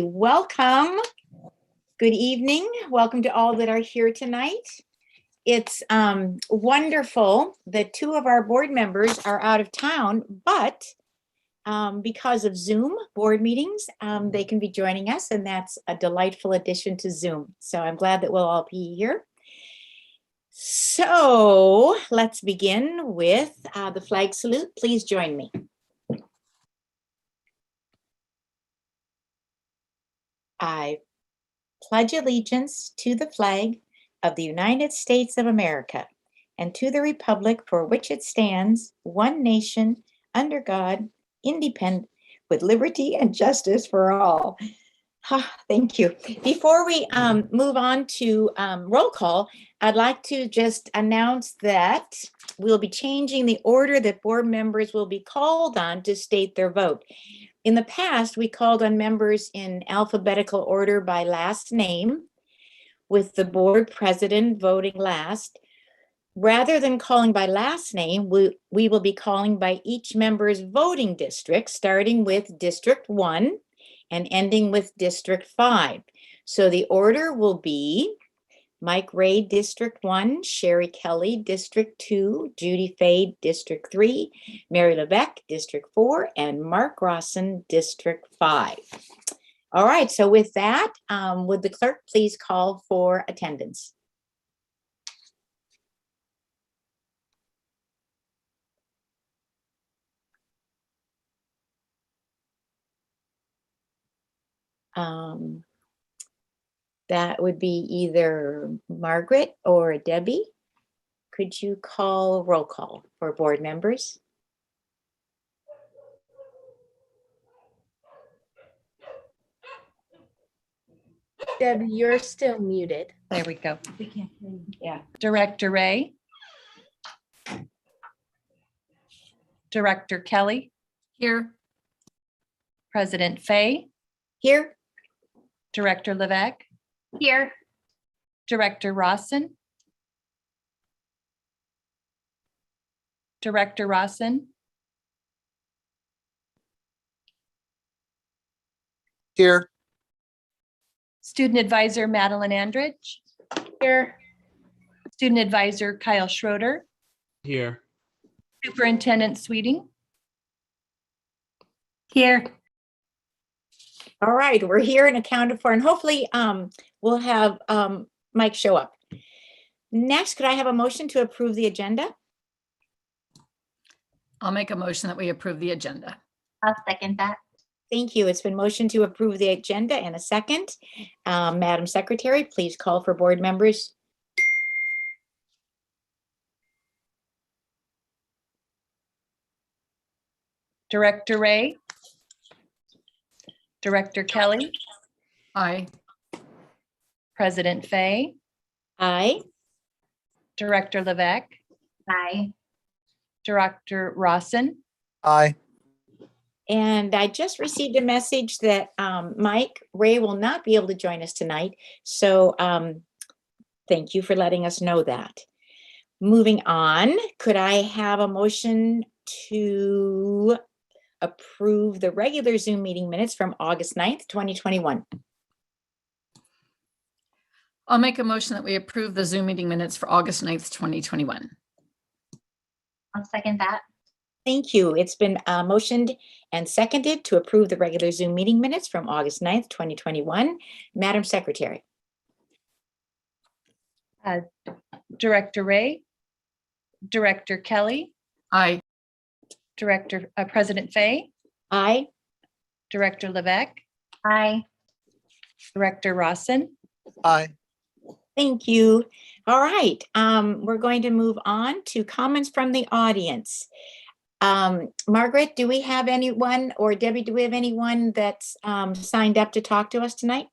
Welcome. Good evening. Welcome to all that are here tonight. It's wonderful that two of our board members are out of town, but because of Zoom board meetings, they can be joining us, and that's a delightful addition to Zoom. So I'm glad that we'll all be here. So let's begin with the flag salute. Please join me. I pledge allegiance to the flag of the United States of America and to the republic for which it stands, one nation, under God, independent, with liberty and justice for all. Thank you. Before we move on to roll call, I'd like to just announce that we'll be changing the order that board members will be called on to state their vote. In the past, we called on members in alphabetical order by last name, with the board president voting last. Rather than calling by last name, we will be calling by each member's voting district, starting with District 1 and ending with District 5. So the order will be Mike Ray, District 1, Sherry Kelly, District 2, Judy Fade, District 3, Mary Levesque, District 4, and Mark Rawson, District 5. All right, so with that, would the clerk please call for attendance? That would be either Margaret or Debbie. Could you call roll call for board members? Debbie, you're still muted. There we go. We can't hear you. Yeah. Director Ray. Director Kelly. Here. President Fay. Here. Director Levesque. Here. Director Rawson. Director Rawson. Here. Student Advisor Madeline Andrich. Here. Student Advisor Kyle Schroeder. Here. Superintendent Sweeting. Here. All right, we're here and accounted for, and hopefully we'll have Mike show up. Next, could I have a motion to approve the agenda? I'll make a motion that we approve the agenda. I'll second that. Thank you. It's been motioned to approve the agenda and a second. Madam Secretary, please call for board members. Director Ray. Director Kelly. Aye. President Fay. Aye. Director Levesque. Aye. Director Rawson. Aye. And I just received a message that Mike Ray will not be able to join us tonight. So thank you for letting us know that. Moving on, could I have a motion to approve the regular Zoom meeting minutes from August 9th, 2021? I'll make a motion that we approve the Zoom meeting minutes for August 9th, 2021. I'll second that. Thank you. It's been motioned and seconded to approve the regular Zoom meeting minutes from August 9th, 2021. Madam Secretary. Director Ray. Director Kelly. Aye. Director President Fay. Aye. Director Levesque. Aye. Director Rawson. Aye. Thank you. All right. We're going to move on to comments from the audience. Margaret, do we have anyone, or Debbie, do we have anyone that's signed up to talk to us tonight?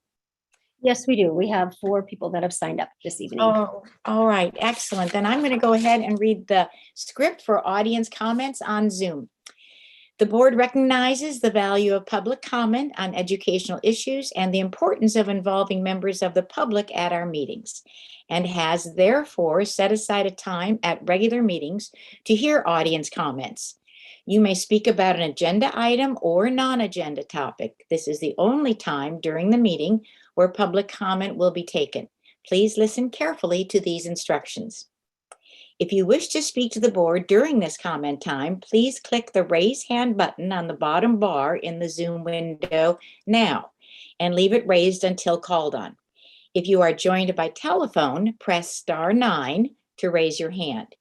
Yes, we do. We have 4 people that have signed up this evening. Oh, all right. Excellent. Then I'm going to go ahead and read the script for audience comments on Zoom. The board recognizes the value of public comment on educational issues and the importance of involving members of the public at our meetings, and has therefore set aside a time at regular meetings to hear audience comments. You may speak about an agenda item or non-agenda topic. This is the only time during the meeting where public comment will be taken. Please listen carefully to these instructions. If you wish to speak to the board during this comment time, please click the raise hand button on the bottom bar in the Zoom window now and leave it raised until called on. If you are joined by telephone, press *9 to raise your hand.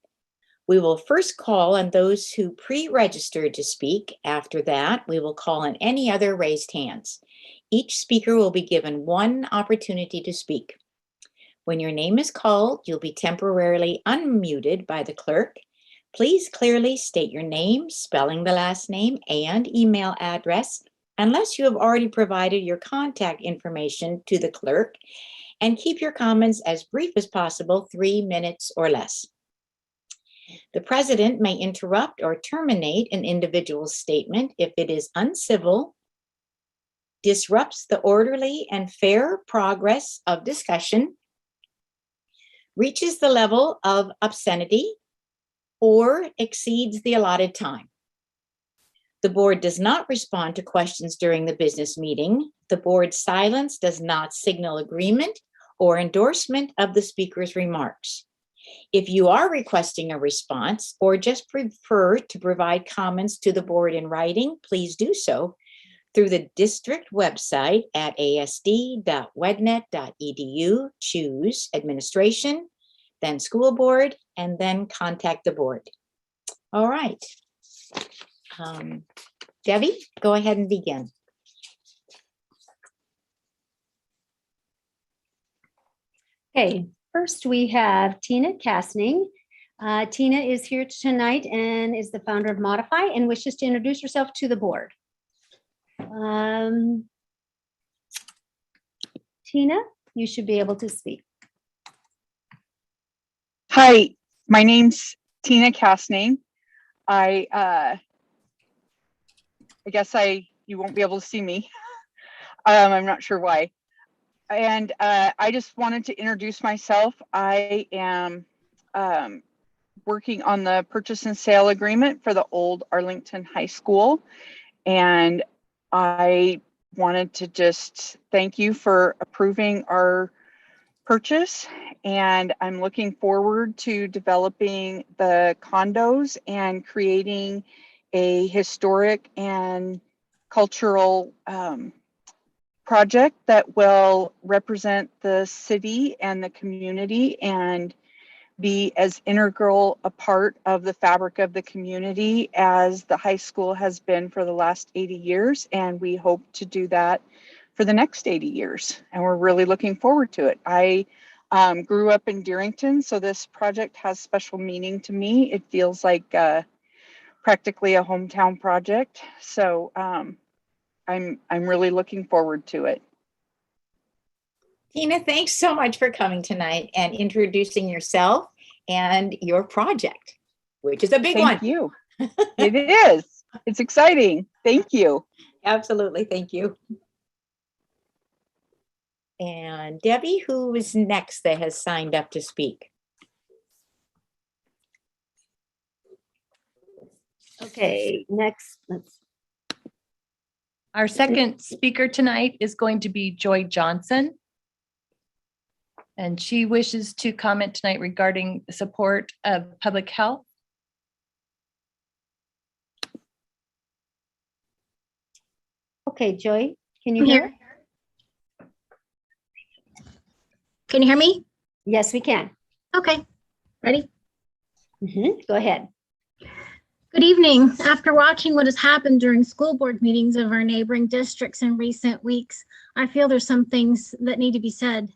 We will first call on those who pre-registered to speak. After that, we will call on any other raised hands. Each speaker will be given one opportunity to speak. When your name is called, you'll be temporarily unmuted by the clerk. Please clearly state your name, spelling the last name, and email address, unless you have already provided your contact information to the clerk, and keep your comments as brief as possible, 3 minutes or less. The president may interrupt or terminate an individual's statement if it is uncivil, disrupts the orderly and fair progress of discussion, reaches the level of obscenity, or exceeds the allotted time. The board does not respond to questions during the business meeting. The board's silence does not signal agreement or endorsement of the speaker's remarks. If you are requesting a response or just prefer to provide comments to the board in writing, please do so through the district website at asd.wednet.edu. Choose Administration, then School Board, and then contact the board. All right. Debbie, go ahead and begin. Okay, first we have Tina Kastning. Tina is here tonight and is the founder of Modify and wishes to introduce herself to the board. Tina, you should be able to speak. Hi, my name's Tina Kastning. I guess you won't be able to see me. I'm not sure why. And I just wanted to introduce myself. I am working on the purchase and sale agreement for the old Arlington High School. And I wanted to just thank you for approving our purchase. And I'm looking forward to developing the condos and creating a historic and cultural project that will represent the city and the community and be as integral a part of the fabric of the community as the high school has been for the last 80 years. And we hope to do that for the next 80 years. And we're really looking forward to it. I grew up in Deerington, so this project has special meaning to me. It feels like practically a hometown project. So I'm really looking forward to it. Tina, thanks so much for coming tonight and introducing yourself and your project, which is a big one. Thank you. It is. It's exciting. Thank you. Absolutely. Thank you. And Debbie, who is next that has signed up to speak? Okay, next. Our second speaker tonight is going to be Joy Johnson. And she wishes to comment tonight regarding the support of public health. Okay, Joy, can you hear? Can you hear me? Yes, we can. Okay, ready? Go ahead. Good evening. After watching what has happened during school board meetings of our neighboring districts in recent weeks, I feel there's some things that need to be said.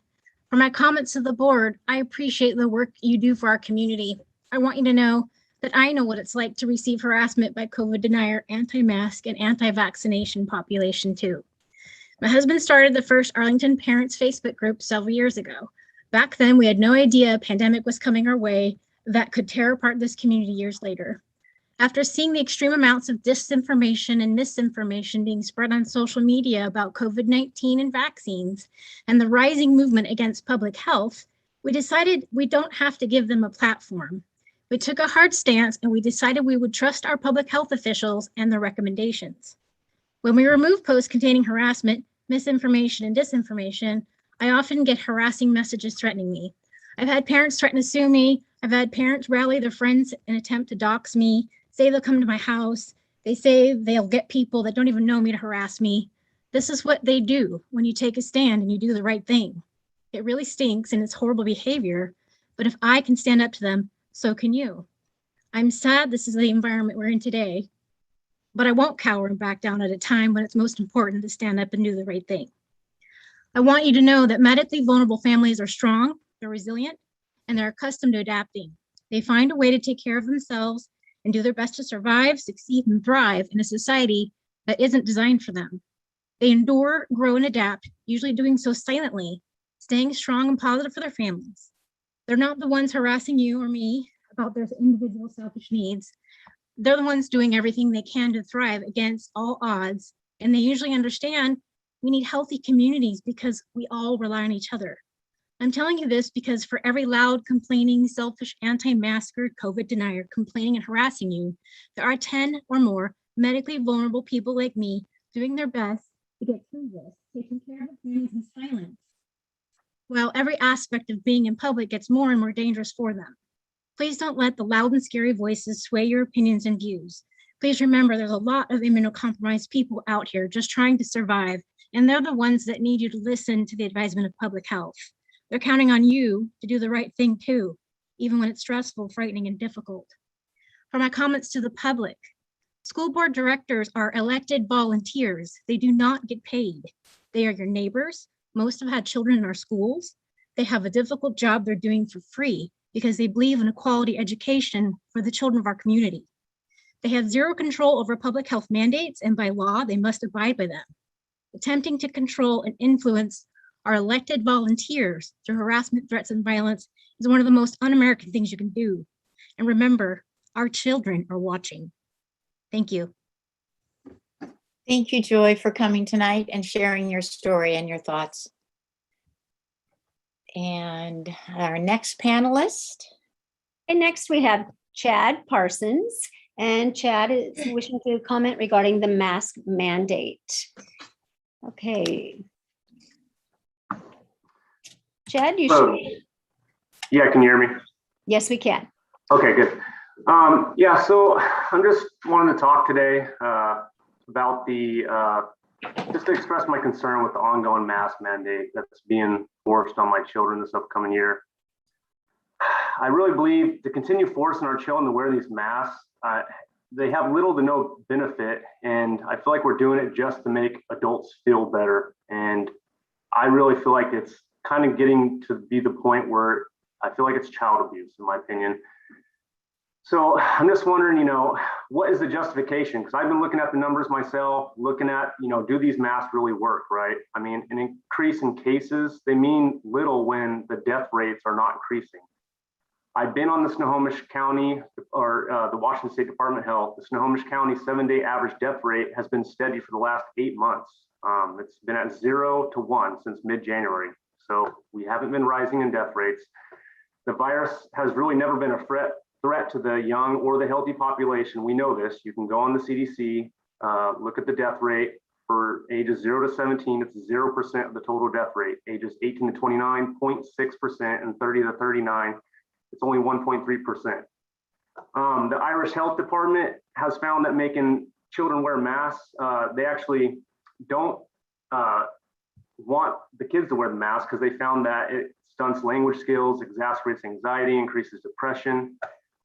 For my comments to the board, I appreciate the work you do for our community. I want you to know that I know what it's like to receive harassment by COVID denier, anti-mask, and anti-vaccination population too. My husband started the first Arlington Parents Facebook group several years ago. Back then, we had no idea a pandemic was coming our way that could tear apart this community years later. After seeing the extreme amounts of disinformation and misinformation being spread on social media about COVID-19 and vaccines, and the rising movement against public health, we decided we don't have to give them a platform. We took a hard stance and we decided we would trust our public health officials and their recommendations. When we remove posts containing harassment, misinformation, and disinformation, I often get harassing messages threatening me. I've had parents threaten to sue me. I've had parents rally their friends and attempt to dox me, say they'll come to my house. They say they'll get people that don't even know me to harass me. This is what they do when you take a stand and you do the right thing. It really stinks and it's horrible behavior, but if I can stand up to them, so can you. I'm sad this is the environment we're in today, but I won't cower and back down at a time when it's most important to stand up and do the right thing. I want you to know that medically vulnerable families are strong, they're resilient, and they're accustomed to adapting. They find a way to take care of themselves and do their best to survive, succeed, and thrive in a society that isn't designed for them. They endure, grow, and adapt, usually doing so silently, staying strong and positive for their families. They're not the ones harassing you or me about their individual selfish needs. They're the ones doing everything they can to thrive against all odds, and they usually understand we need healthy communities because we all rely on each other. I'm telling you this because for every loud, complaining, selfish, anti-masker, COVID denier complaining and harassing you, there are 10 or more medically vulnerable people like me doing their best to get through this, taking care of their families in silence, while every aspect of being in public gets more and more dangerous for them. Please don't let the loud and scary voices sway your opinions and views. Please remember there's a lot of immunocompromised people out here just trying to survive, and they're the ones that need you to listen to the advisement of public health. They're counting on you to do the right thing too, even when it's stressful, frightening, and difficult. For my comments to the public, school board directors are elected volunteers. They do not get paid. They are your neighbors. Most have had children in our schools. They have a difficult job they're doing for free because they believe in a quality education for the children of our community. They have zero control over public health mandates, and by law, they must abide by them. Attempting to control and influence our elected volunteers through harassment, threats, and violence is one of the most un-American things you can do. And remember, our children are watching. Thank you. Thank you, Joy, for coming tonight and sharing your story and your thoughts. And our next panelist. And next we have Chad Parsons, and Chad is wishing to comment regarding the mask mandate. Okay. Chad, you Hello. should. Yeah, can you hear me? Yes, we can. Okay, good. Yeah, so I'm just wanting to talk today about just to express my concern with the ongoing mask mandate that's being forced on my children this upcoming year. I really believe to continue forcing our children to wear these masks, they have little to no benefit, and I feel like we're doing it just to make adults feel better. And I really feel like it's kind of getting to be the point where I feel like it's child abuse, in my opinion. So I'm just wondering, what is the justification? Because I've been looking at the numbers myself, looking at, do these masks really work, right? I mean, an increase in cases, they mean little when the death rates are not increasing. I've been on the Snohomish County or the Washington State Department of Health. The Snohomish County 7-day average death rate has been steady for the last 8 months. It's been at 0 to 1 since mid-January. So we haven't been rising in death rates. The virus has really never been a threat to the young or the healthy population. We know this. You can go on the CDC, look at the death rate for ages 0 to 17. It's 0% of the total death rate. Ages 18 to 29, 0.6%, and 30 to 39, it's only 1.3%. The Irish Health Department has found that making children wear masks, they actually don't want the kids to wear the mask because they found that it stunts language skills, exacerbates anxiety, increases depression.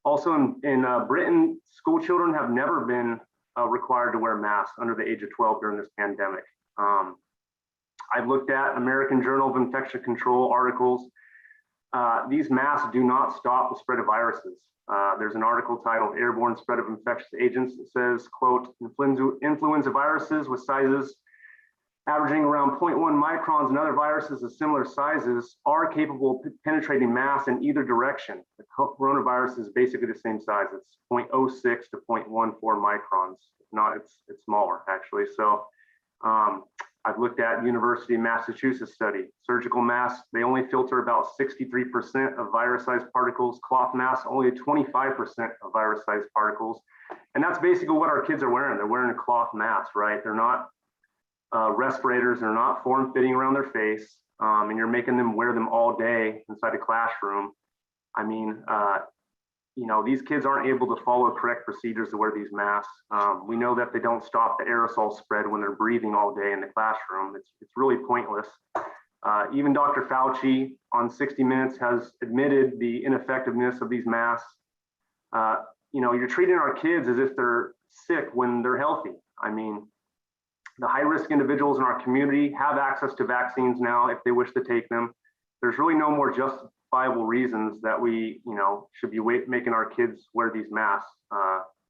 Also in Britain, school children have never been required to wear masks under the age of 12 during this pandemic. I've looked at American Journal of Infection Control articles. These masks do not stop the spread of viruses. There's an article titled Airborne Spread of Infectious Agents that says, quote, influenza viruses with sizes averaging around 0.1 microns and other viruses of similar sizes are capable of penetrating mass in either direction. The coronavirus is basically the same size. It's 0.06 to 0.14 microns. If not, it's smaller actually. So I've looked at University of Massachusetts study. Surgical masks, they only filter about 63% of virus-sized particles. Cloth masks, only 25% of virus-sized particles. And that's basically what our kids are wearing. They're wearing a cloth mask, right? They're not respirators, they're not form-fitting around their face, and you're making them wear them all day inside a classroom. I mean, you know, these kids aren't able to follow correct procedures to wear these masks. We know that they don't stop the aerosol spread when they're breathing all day in the classroom. It's really pointless. Even Dr. Fauci on 60 Minutes has admitted the ineffectiveness of these masks. You know, you're treating our kids as if they're sick when they're healthy. I mean, the high-risk individuals in our community have access to vaccines now if they wish to take them. There's really no more justifiable reasons that we, you know, should be making our kids wear these masks.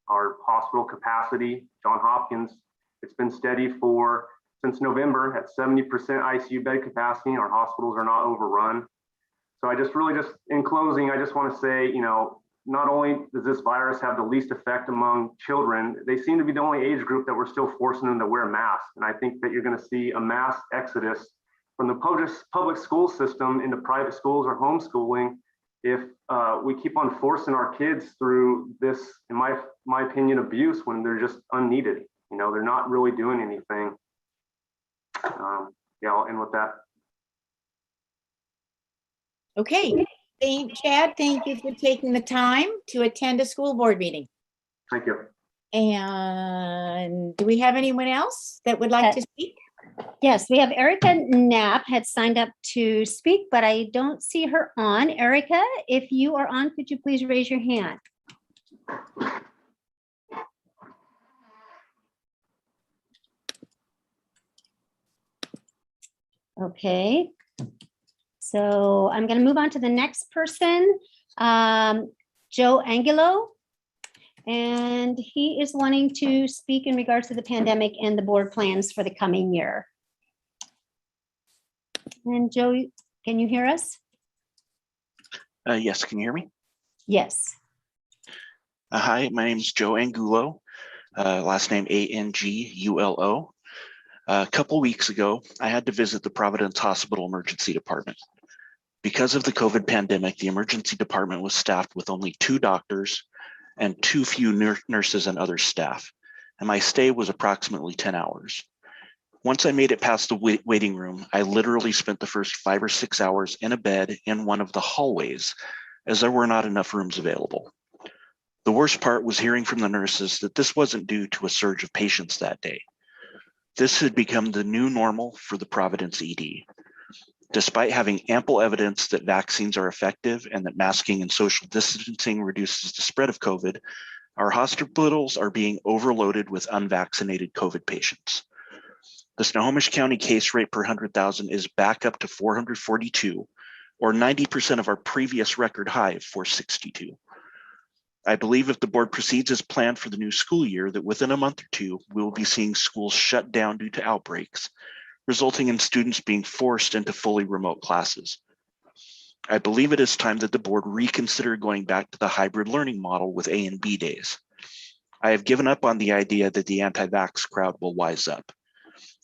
Our hospital capacity, Johns Hopkins, it's been steady since November at 70% ICU bed capacity. Our hospitals are not overrun. So I just in closing, I just want to say, you know, not only does this virus have the least effect among children, they seem to be the only age group that we're still forcing them to wear masks. And I think that you're going to see a mass exodus from the public school system into private schools or homeschooling if we keep on forcing our kids through this, in my opinion, abuse when they're just unneeded. You know, they're not really doing anything. Yeah, I'll end with that. Okay. Chad, thank you for taking the time to attend a school board meeting. Thank you. And do we have anyone else that would like to speak? Yes, we have Erica Knapp had signed up to speak, but I don't see her on. Erica, if you are on, could you please raise your hand? Okay. So I'm going to move on to the next person, Joe Angulo. And he is wanting to speak in regards to the pandemic and the board plans for the coming year. And Joe, can you hear us? Yes, can you hear me? Yes. Hi, my name is Joe Angulo, last name Angulo. A couple weeks ago, I had to visit the Providence Hospital Emergency Department. Because of the COVID pandemic, the emergency department was staffed with only 2 doctors and too few nurses and other staff, and my stay was approximately 10 hours. Once I made it past the waiting room, I literally spent the first 5 or 6 hours in a bed in one of the hallways, as there were not enough rooms available. The worst part was hearing from the nurses that this wasn't due to a surge of patients that day. This had become the new normal for the Providence ED. Despite having ample evidence that vaccines are effective and that masking and social distancing reduces the spread of COVID, our hospitals are being overloaded with unvaccinated COVID patients. The Snohomish County case rate per 100,000 is back up to 442, or 90% of our previous record high of 462. I believe if the board proceeds as planned for the new school year, that within a month or two, we will be seeing schools shut down due to outbreaks, resulting in students being forced into fully remote classes. I believe it is time that the board reconsider going back to the hybrid learning model with A and B days. I have given up on the idea that the anti-vax crowd will wise up.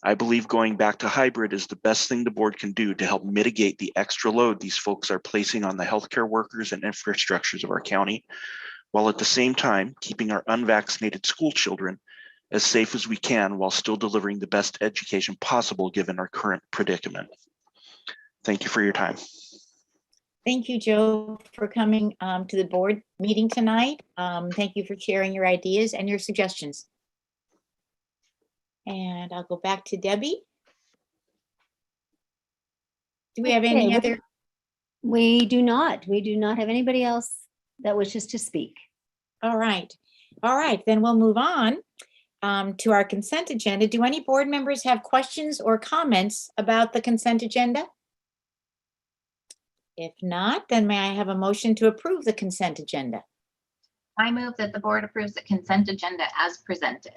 I believe going back to hybrid is the best thing the board can do to help mitigate the extra load these folks are placing on the healthcare workers and infrastructures of our county, while at the same time keeping our unvaccinated school children as safe as we can while still delivering the best education possible given our current predicament. Thank you for your time. Thank you, Joe, for coming to the board meeting tonight. Thank you for sharing your ideas and your suggestions. And I'll go back to Debbie. Do we have any other? We do not. We do not have anybody else that wishes to speak. All right. All right, then we'll move on to our consent agenda. Do any board members have questions or comments about the consent agenda? If not, then may I have a motion to approve the consent agenda? I move that the board approves the consent agenda as presented.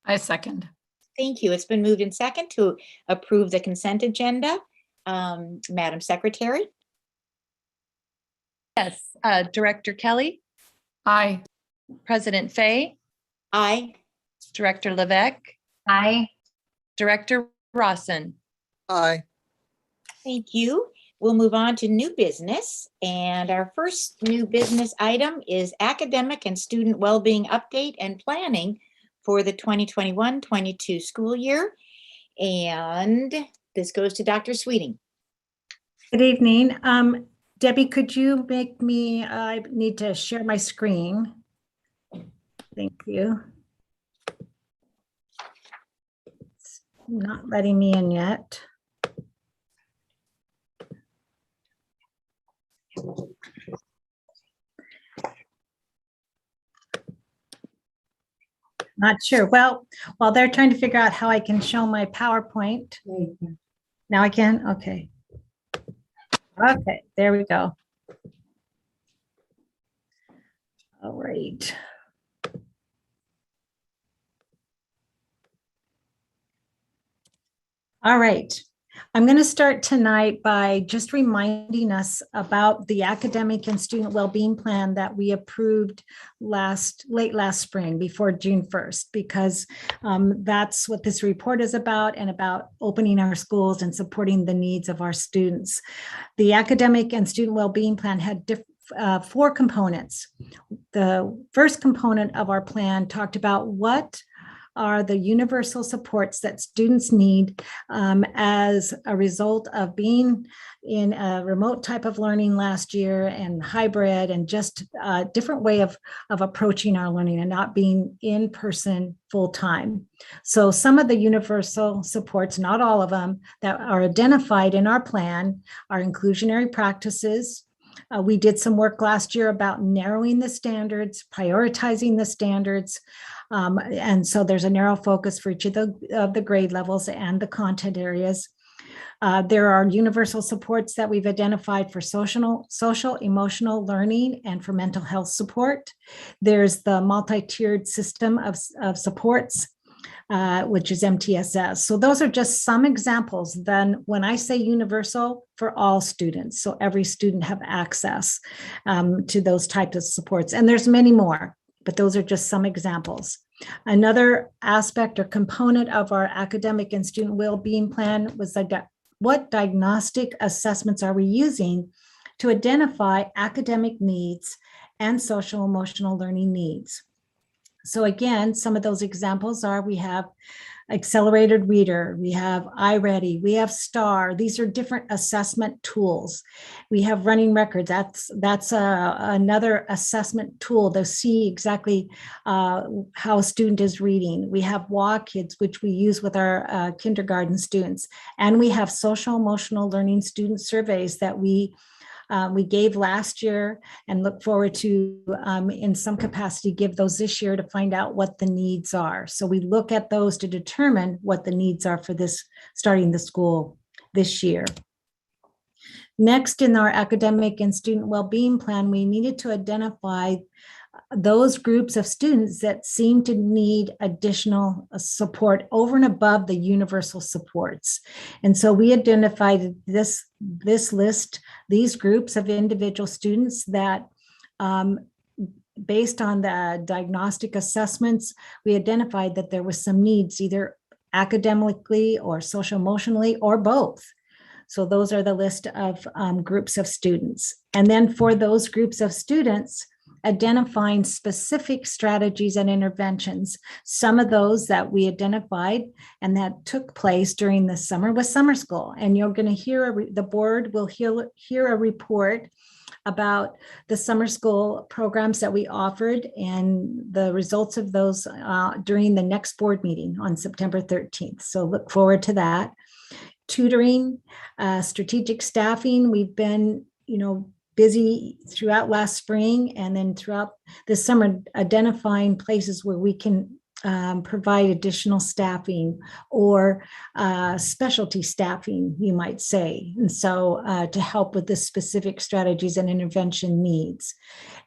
I second. Thank you. It's been moved in second to approve the consent agenda. Madam Secretary? Yes, Director Kelly, Aye. President Fay, Aye. Director Levesque, Aye. Director Rawson. Aye. Thank you. We'll move on to new business. And our first new business item is academic and student well-being update and planning for the 2021-22 school year. And this goes to Dr. Sweeting. Good evening. Debbie, could you make me, I need to share my screen. Thank you. It's not letting me in yet. Not sure. Well, while they're trying to figure out how I can show my PowerPoint. Now I can? Okay. Okay, there we go. All right. All right. I'm going to start tonight by just reminding us about the academic and student well-being plan that we approved late last spring before June 1st, because that's what this report is about, and about opening our schools and supporting the needs of our students. The academic and student well-being plan had four components. The first component of our plan talked about what are the universal supports that students need as a result of being in a remote type of learning last year and hybrid, and just a different way of approaching our learning and not being in person full time. So some of the universal supports, not all of them, that are identified in our plan are inclusionary practices. We did some work last year about narrowing the standards, prioritizing the standards. And so there's a narrow focus for each of the grade levels and the content areas. There are universal supports that we've identified for social, emotional learning and for mental health support. There's the multi-tiered system of supports, which is MTSS. So those are just some examples. Then when I say universal, for all students, so every student have access to those types of supports. And there's many more, but those are just some examples. Another aspect or component of our academic and student well-being plan was what diagnostic assessments are we using to identify academic needs and social emotional learning needs. So again, some of those examples are, we have Accelerated Reader, we have iReady, we have STAR. These are different assessment tools. We have Running Records. That's another assessment tool to see exactly how a student is reading. We have WAKids, which we use with our kindergarten students. And we have social emotional learning student surveys that we gave last year and look forward to, in some capacity, give those this year to find out what the needs are. So we look at those to determine what the needs are for this, starting the school this year. Next, in our academic and student well-being plan, we needed to identify those groups of students that seem to need additional support over and above the universal supports. And so we identified this list, these groups of individual students that based on the diagnostic assessments, we identified that there was some needs either academically or social emotionally or both. So those are the list of groups of students. And then for those groups of students, identifying specific strategies and interventions. Some of those that we identified and that took place during the summer was summer school. And you're going to hear, the board will hear a report about the summer school programs that we offered and the results of those during the next board meeting on September 13th. So look forward to that. Tutoring, strategic staffing, we've been, busy throughout last spring and then throughout this summer, identifying places where we can provide additional staffing or specialty staffing, you might say. And so to help with the specific strategies and intervention needs.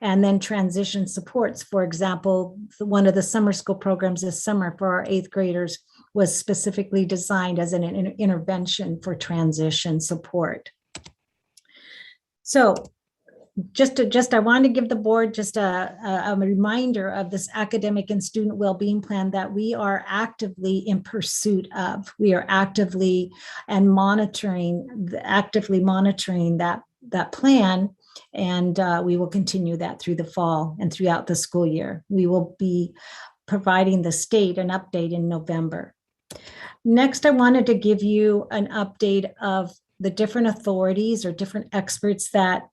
And then transition supports. For example, one of the summer school programs this summer for our 8th graders was specifically designed as an intervention for transition support. So I wanted to give the board just a reminder of this academic and student well-being plan that we are actively in pursuit of. We are actively monitoring that plan. And we will continue that through the fall and throughout the school year. We will be providing the state an update in November. Next, I wanted to give you an update of the different authorities or different experts that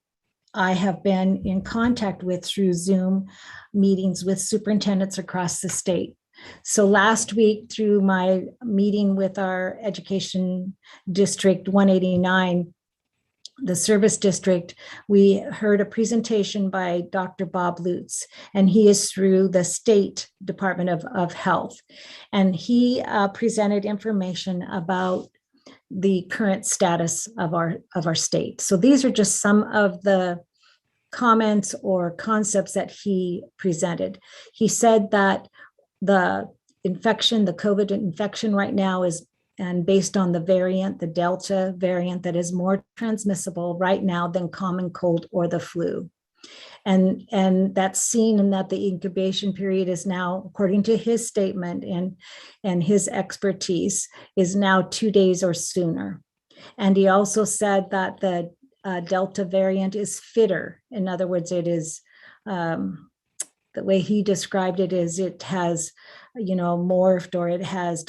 I have been in contact with through Zoom meetings with superintendents across the state. So last week, through my meeting with our education district 189, the service district, we heard a presentation by Dr. Bob Lutz, and he is through the State Department of Health. And he presented information about the current status of our state. So these are just some of the comments or concepts that he presented. He said that the COVID infection right now is, and based on the variant, the Delta variant, that is more transmissible right now than common cold or the flu. And that's seen in that the incubation period is now, according to his statement and his expertise, is now 2 days or sooner. And he also said that the Delta variant is fitter. In other words, it is, the way he described it is it has, morphed, or it has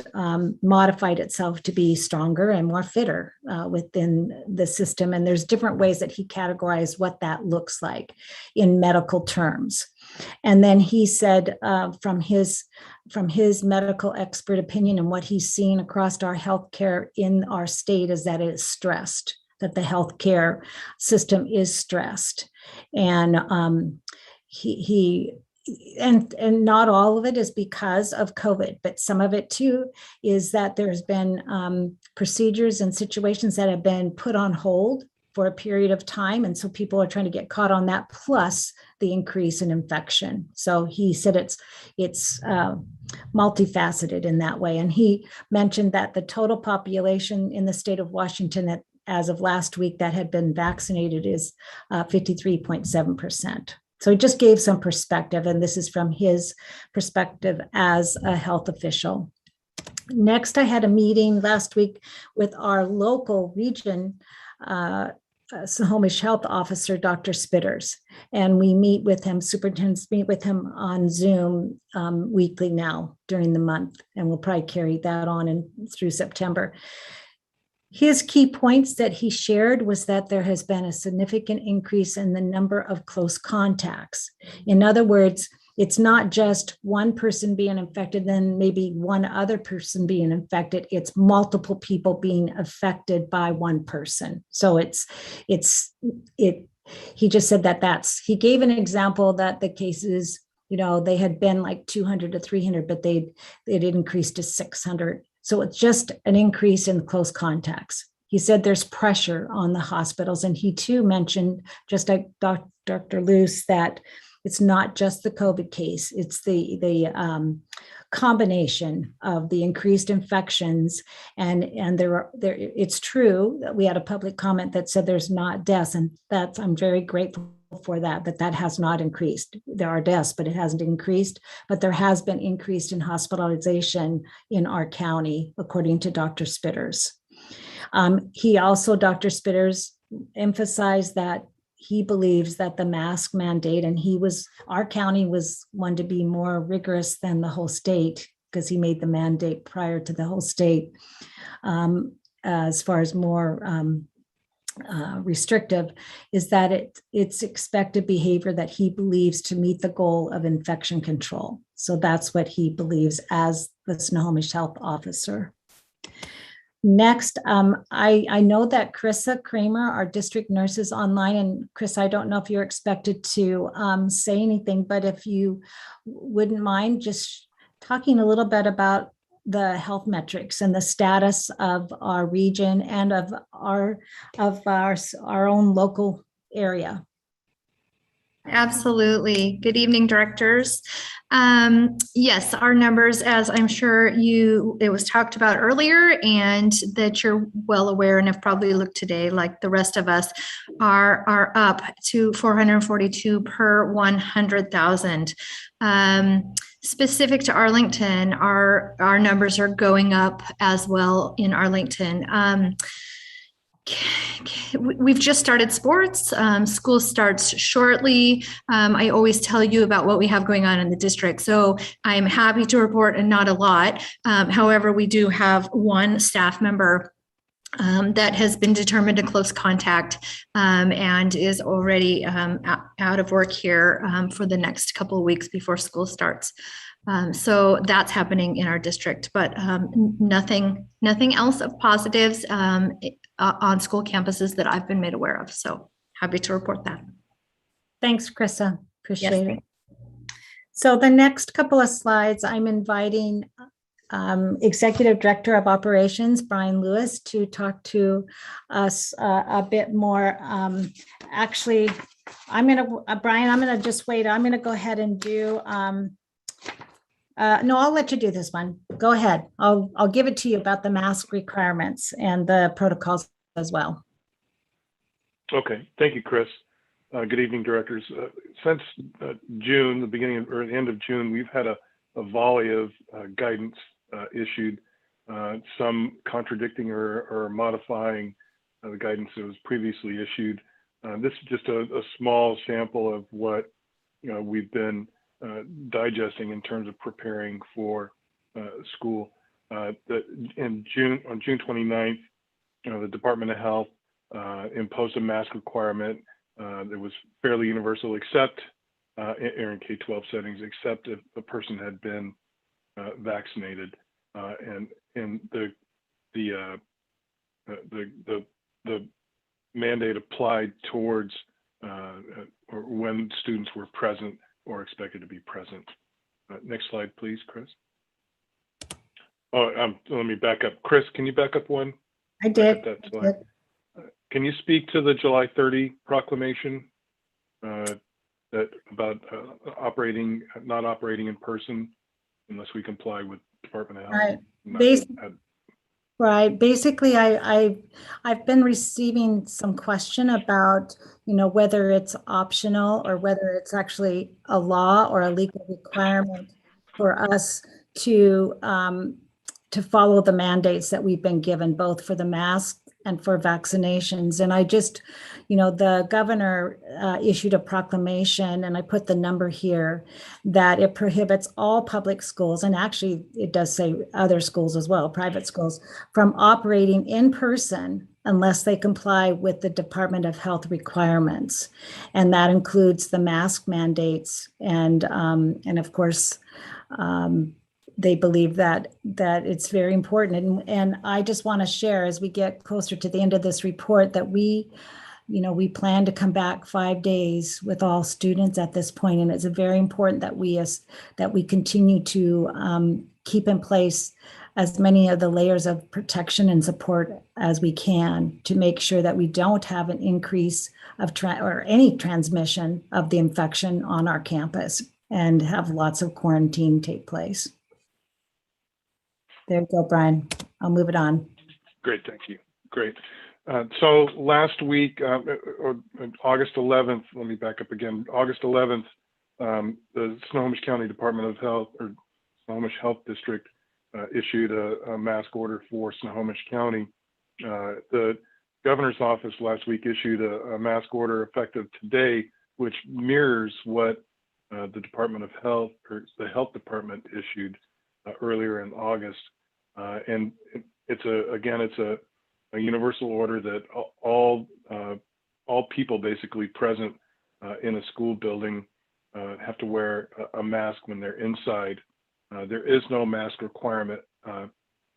modified itself to be stronger and more fitter within the system. And there's different ways that he categorized what that looks like in medical terms. And then he said from his medical expert opinion and what he's seen across our healthcare in our state is that it is stressed, that the healthcare system is stressed. And and not all of it is because of COVID, but some of it too is that there's been procedures and situations that have been put on hold for a period of time. And so people are trying to get caught on that, plus the increase in infection. So he said it's multifaceted in that way. And he mentioned that the total population in the state of Washington that as of last week that had been vaccinated is 53.7%. So he just gave some perspective, and this is from his perspective as a health official. Next, I had a meeting last week with our local region Snohomish Health Officer, Dr. Spitters, and we meet with him, superintendents meet with him on Zoom weekly now during the month, and we'll probably carry that on through September. His key points that he shared was that there has been a significant increase in the number of close contacts. In other words, it's not just one person being infected, then maybe one other person being infected. It's multiple people being affected by one person. So he just said he gave an example that the cases, they had been like 200 to 300, but it increased to 600. So it's just an increase in close contacts. He said there's pressure on the hospitals. And he too mentioned, just like Dr. Luce, that it's not just the COVID case, it's the combination of the increased infections. And it's true that we had a public comment that said there's not deaths, and I'm very grateful for that, but that has not increased. There are deaths, but it hasn't increased. But there has been increase in hospitalization in our county, according to Dr. Spitters. Dr. Spitters emphasized that he believes that the mask mandate, and our county was one to be more rigorous than the whole state because he made the mandate prior to the whole state as far as more restrictive, is that it's expected behavior that he believes to meet the goal of infection control. So that's what he believes as the Snohomish Health Officer. Next, I know that Carissa Kramer, our district nurse, is online. And Chris, I don't know if you're expected to say anything, but if you wouldn't mind just talking a little bit about the health metrics and the status of our region and of our own local area. Absolutely. Good evening, directors. Yes, our numbers, as I'm sure it was talked about earlier and that you're well aware and have probably looked today, like the rest of us, are up to 442 per 100,000. Specific to Arlington, our numbers are going up as well in Arlington. We've just started sports. School starts shortly. I always tell you about what we have going on in the district. So I'm happy to report, and not a lot. However, we do have one staff member that has been determined a close contact and is already out of work here for the next couple of weeks before school starts. So that's happening in our district, but nothing else of positives on school campuses that I've been made aware of. So happy to report that. Thanks, Krista. Appreciate Yes, it. So the next couple of slides, I'm inviting Executive Director of Operations, Brian Lewis, to talk to us a bit more. Actually, Brian, I'm going to just wait. I'm going to go ahead and do, no, I'll let you do this one. Go ahead. I'll give it to you about the mask requirements and the protocols as well. Okay, thank you, Chris. Good evening, directors. Since June, the beginning or the end of June, we've had a volley of guidance issued, some contradicting or modifying the guidance that was previously issued. This is just a small sample of what we've been digesting in terms of preparing for school. On June 29th, the Department of Health imposed a mask requirement that was fairly universal, except in K-12 settings, except if a person had been vaccinated, and the mandate applied towards or when students were present or expected to be present. Next slide, please, Chris. Oh, let me back up. Chris, can you back up one? I did. That slide. Can you speak to the July 30 proclamation that about not operating in person unless we comply with Department of Health? Right. Basically, I've been receiving some question about, whether it's optional or whether it's actually a law or a legal requirement for us to follow the mandates that we've been given, both for the mask and for vaccinations. And I just, the governor issued a proclamation, and I put the number here, that it prohibits all public schools, and actually it does say other schools as well, private schools, from operating in person unless they comply with the Department of Health requirements. And that includes the mask mandates. And of course, they believe that it's very important. And I just want to share, as we get closer to the end of this report, that we plan to come back 5 days with all students at this point. And it's very important that we continue to keep in place as many of the layers of protection and support as we can to make sure that we don't have an increase of or any transmission of the infection on our campus, and have lots of quarantine take place. There you go, Brian. I'll move it on. Great, thank you. Great. So last week, or August 11th, let me back up again. August 11th, the Snohomish County Department of Health, or Snohomish Health District, issued a mask order for Snohomish County. The governor's office last week issued a mask order effective today, which mirrors what the Department of Health, or the Health Department, issued earlier in August. And it's a universal order that all people basically present in a school building have to wear a mask when they're inside. There is no mask requirement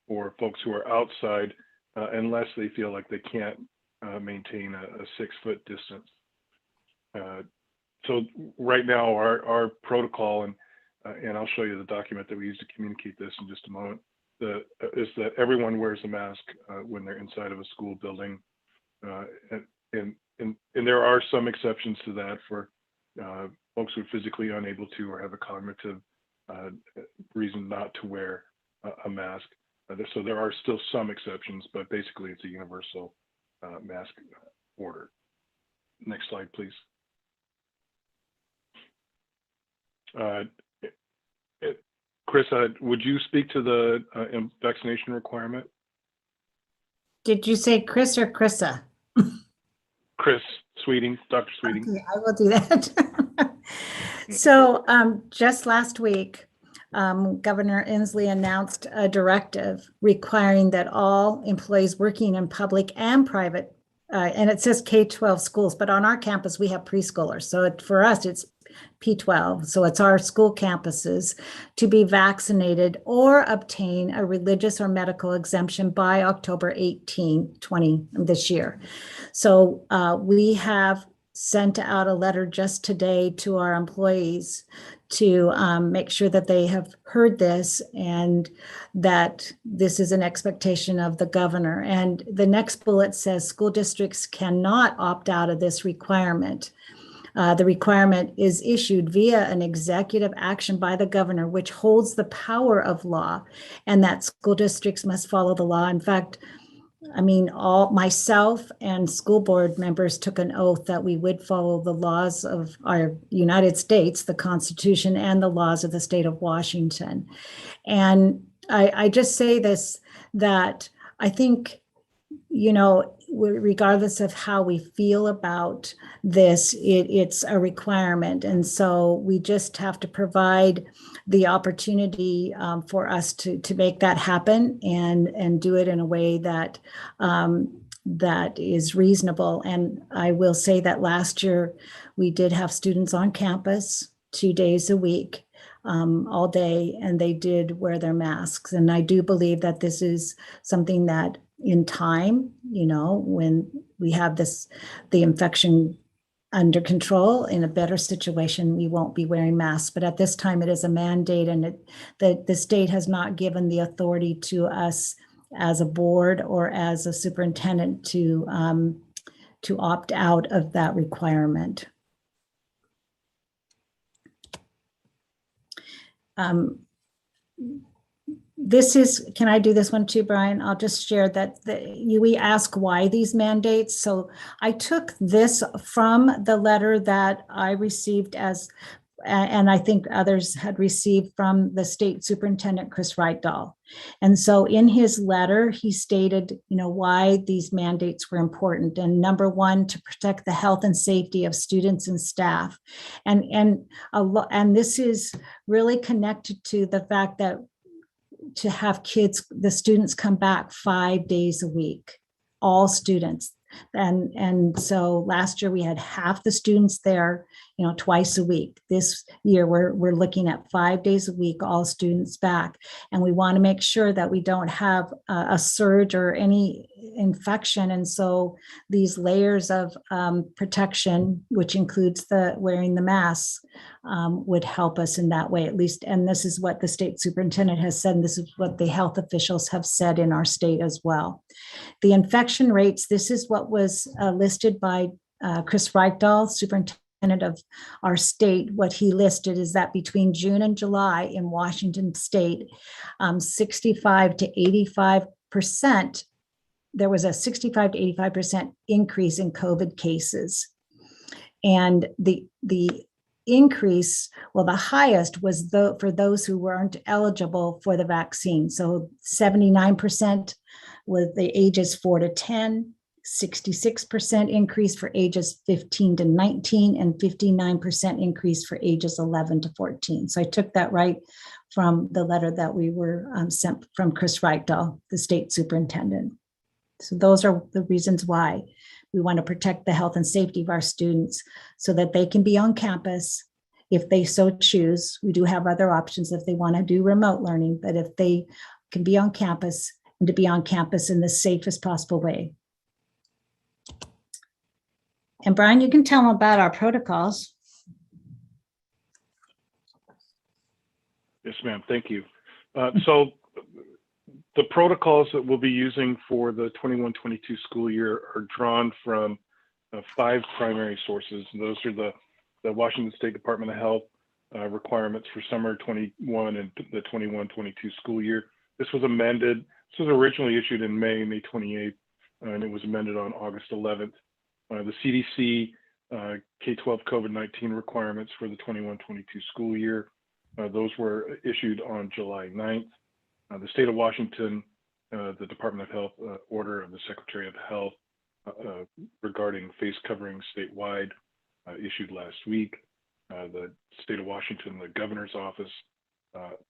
for folks who are outside unless they feel like they can't maintain a 6-foot distance. So right now our protocol, and I'll show you the document that we use to communicate this in just a moment, is that everyone wears a mask when they're inside of a school building. And there are some exceptions to that for folks who are physically unable to or have a cognitive reason not to wear a mask. So there are still some exceptions, but basically it's a universal mask order. Next slide, please. Chris, would you speak to the vaccination requirement? Did you say Chris or Chrissa? Chris Sweeting, Dr. Sweeting. Okay, I will do that. So just last week, Governor Inslee announced a directive requiring that all employees working in public and private, and it says K-12 schools, but on our campus, we have preschoolers. So for us, it's P-12. So it's our school campuses to be vaccinated or obtain a religious or medical exemption by October 18, 20 this year. So we have sent out a letter just today to our employees to make sure that they have heard this and that this is an expectation of the governor. And the next bullet says school districts cannot opt out of this requirement. The requirement is issued via an executive action by the governor, which holds the power of law, and that school districts must follow the law. In fact, I mean, myself and school board members took an oath that we would follow the laws of our United States, the Constitution, and the laws of the state of Washington. And I just say this, that I think, you know, regardless of how we feel about this, it's a requirement. And so we just have to provide the opportunity for us to make that happen and do it in a way that that is reasonable. And I will say that last year we did have students on campus 2 days a week, all day, and they did wear their masks. And I do believe that this is something that in time, you know, when we have the infection under control, in a better situation, we won't be wearing masks. But at this time, it is a mandate, and the state has not given the authority to us as a board or as a superintendent to opt out of that requirement. This is, can I do this one too, Brian? I'll just share that we ask why these mandates. So I took this from the letter that I received and I think others had received from the state superintendent, Chris Reitdahl. And so in his letter, he stated, you know, why these mandates were important. And number one, to protect the health and safety of students and staff. And this is really connected to the fact that to have the students come back 5 days a week, all students. And so last year we had half the students there, you know, twice a week. This year we're looking at 5 days a week, all students back. And we want to make sure that we don't have a surge or any infection. And so these layers of protection, which includes wearing the masks, would help us in that way, at least. And this is what the state superintendent has said, and this is what the health officials have said in our state as well. The infection rates, this is what was listed by Chris Reitdahl, superintendent of our state. What he listed is that between June and July in Washington state, 65 to 85%, there was a 65 to 85% increase in COVID cases. And the increase, well, the highest was for those who weren't eligible for the vaccine. So 79% with the ages 4 to 10, 66% increase for ages 15 to 19, and 59% increase for ages 11 to 14. So I took that right from the letter that we were sent from Chris Reitdahl, the state superintendent. So those are the reasons why we want to protect the health and safety of our students so that they can be on campus if they so choose. We do have other options if they want to do remote learning, but if they can be on campus, and to be on campus in the safest possible way. And Brian, you can tell them about our protocols. Yes, ma'am. Thank you. So the protocols that we'll be using for the 21-22 school year are drawn from 5 primary sources. And those are the the Washington State Department of Health requirements for summer 21 and the 21-22 school year. This was amended. This was originally issued in May 28th, and it was amended on August 11th. The CDC K-12 COVID-19 requirements for the 21-22 school year, those were issued on July 9th. The state of Washington, the Department of Health order of the Secretary of Health regarding face coverings statewide issued last week. The state of Washington, the governor's office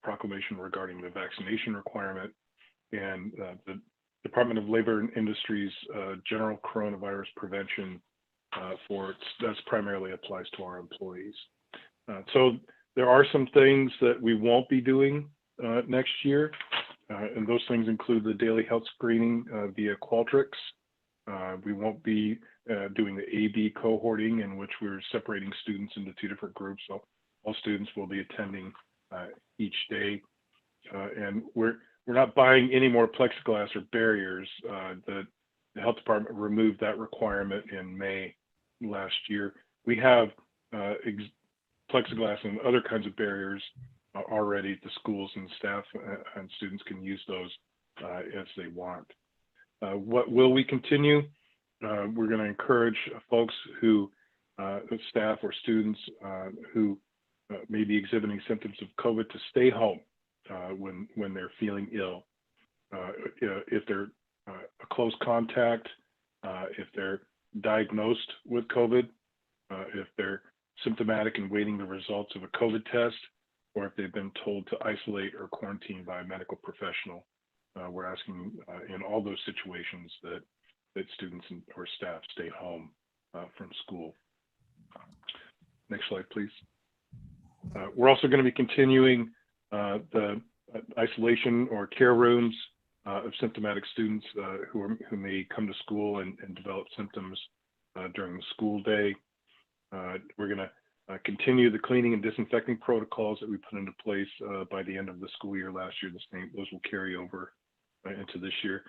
proclamation regarding the vaccination requirement, and the Department of Labor and Industries general coronavirus prevention that's primarily applies to our employees. So there are some things that we won't be doing next year, and those things include the daily health screening via Qualtrics. We won't be doing the A/B cohorting, in which we're separating students into two different groups. So all students will be attending each day, and we're not buying any more plexiglass or barriers. The health department removed that requirement in May last year. We have plexiglass and other kinds of barriers already at the schools, and staff and students can use those as they want. What will we continue? We're going to encourage folks who, staff or students who may be exhibiting symptoms of COVID to stay home when they're feeling ill. If they're a close contact, if they're diagnosed with COVID, if they're symptomatic and waiting the results of a COVID test, or if they've been told to isolate or quarantine by a medical professional. We're asking in all those situations that students or staff stay home from school. Next slide, please. We're also going to be continuing the isolation or care rooms of symptomatic students who may come to school and develop symptoms during the school day. We're going to continue the cleaning and disinfecting protocols that we put into place by the end of the school year last year. Those will carry over into this year.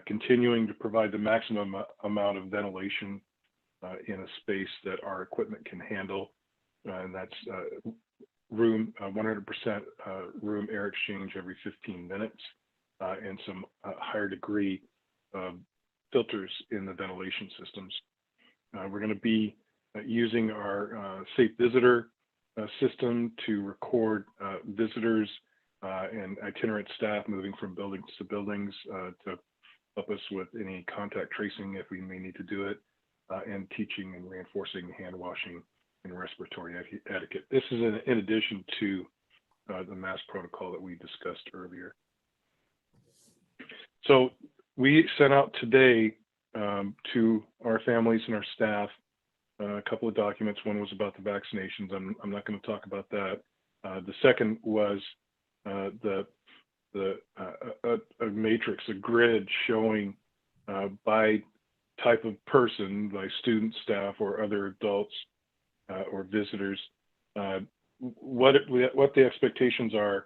Continuing to provide the maximum amount of ventilation in a space that our equipment can handle, and that's 100% room air exchange every 15 minutes, and some higher degree filters in the ventilation systems. We're going to be using our Safe Visitor system to record visitors and itinerant staff moving from buildings to buildings to help us with any contact tracing if we may need to do it, and teaching and reinforcing hand washing and respiratory etiquette. This is in addition to the mask protocol that we discussed earlier. So we sent out today to our families and our staff a couple of documents. One was about the vaccinations. I'm not going to talk about that. The second was a matrix, a grid showing by type of person, by student, staff, or other adults or visitors, what the expectations are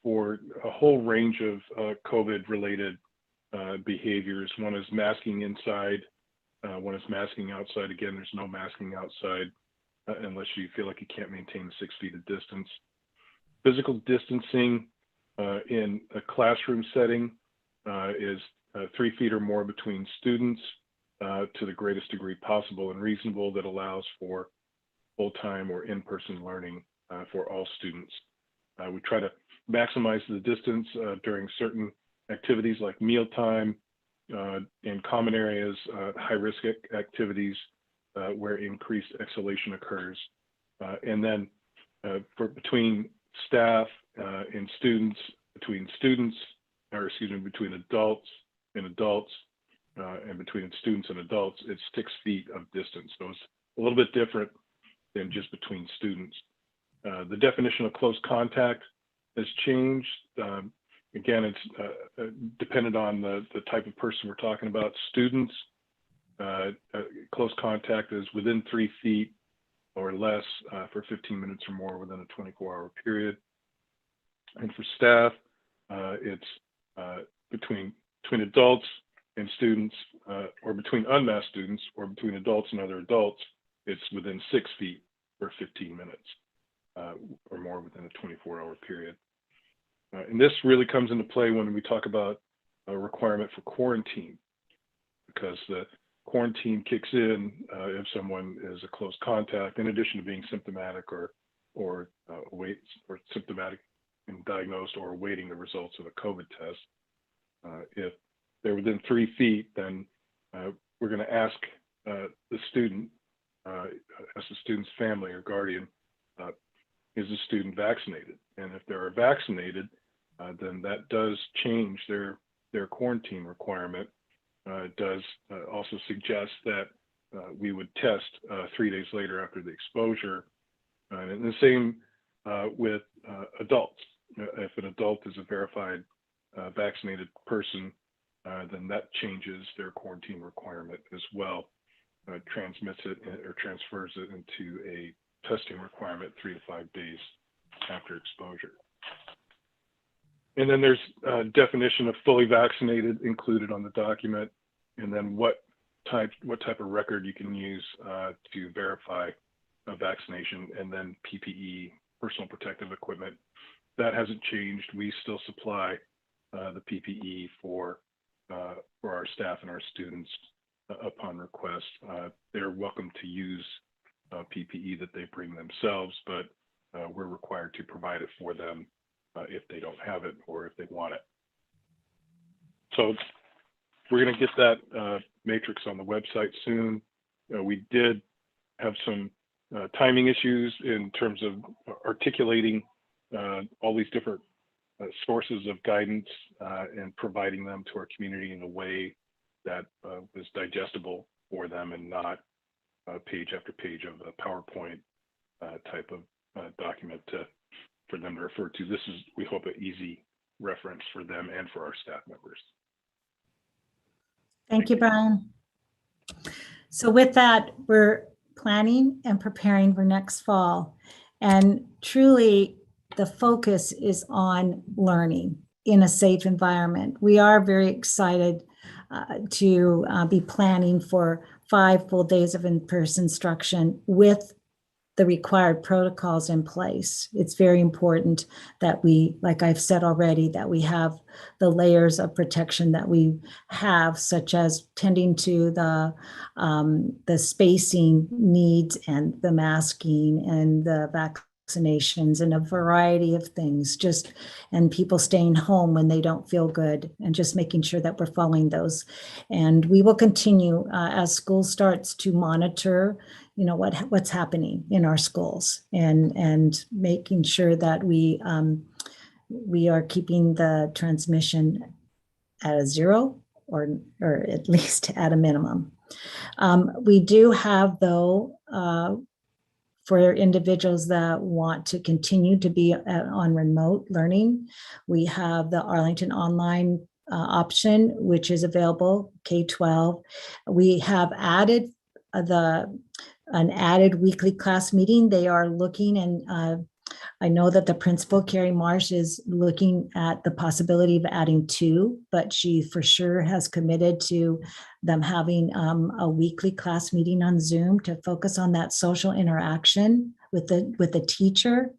for a whole range of COVID-related behaviors. One is masking inside. One is masking outside. Again, there's no masking outside unless you feel like you can't maintain 6 feet of distance. Physical distancing in a classroom setting is 3 feet or more between students to the greatest degree possible and reasonable, that allows for full-time or in-person learning for all students. We try to maximize the distance during certain activities like mealtime, in common areas, high-risk activities where increased exhalation occurs. And then between staff and students, between adults and adults, and between students and adults, it's 6 feet of distance. So it's a little bit different than just between students. The definition of close contact has changed. Again, it's dependent on the type of person we're talking about. Students, close contact is within 3 feet or less for 15 minutes or more within a 24-hour period. And for staff, it's between adults and students, or between unmasked students, or between adults and other adults, it's within 6 feet for 15 minutes or more within a 24-hour period. And this really comes into play when we talk about a requirement for quarantine, because the quarantine kicks in if someone is a close contact, in addition to being symptomatic or symptomatic and diagnosed or awaiting the results of a COVID test. If they're within 3 feet, then we're going to ask the student, ask the student's family or guardian, is the student vaccinated? And if they're vaccinated, then that does change their quarantine requirement. It does also suggest that we would test 3 days later after the exposure. And the same with adults. If an adult is a verified vaccinated person, then that changes their quarantine requirement as well, transmits it or transfers it into a testing requirement 3 to 5 days after exposure. And then there's a definition of fully vaccinated included on the document, and then what type of record you can use to verify a vaccination, and then PPE, personal protective equipment. That hasn't changed. We still supply the PPE for our staff and our students upon request. They're welcome to use PPE that they bring themselves, but we're required to provide it for them if they don't have it or if they want it. So we're going to get that matrix on the website soon. We did have some timing issues in terms of articulating all these different sources of guidance and providing them to our community in a way that was digestible for them and not page after page of a PowerPoint type of document for them to refer to. This is, we hope, an easy reference for them and for our staff members. Thank you, Brian. So with that, we're planning and preparing for next fall. And truly, the focus is on learning in a safe environment. We are very excited to be planning for 5 full days of in-person instruction with the required protocols in place. It's very important that we, like I've said already, that we have the layers of protection that we have, such as tending to the spacing needs and the masking and the vaccinations and a variety of things, and people staying home when they don't feel good, and just making sure that we're following those. And we will continue as school starts to monitor what's happening in our schools, and making sure that we are keeping the transmission at a 0 or at least at a minimum. We do have, though, for individuals that want to continue to be on remote learning, we have the Arlington Online option, which is available, K-12. We have added an added weekly class meeting. They are looking, and I know that the principal, Carrie Marsh, is looking at the possibility of adding 2, but she for sure has committed to them having a weekly class meeting on Zoom to focus on that social interaction with the teacher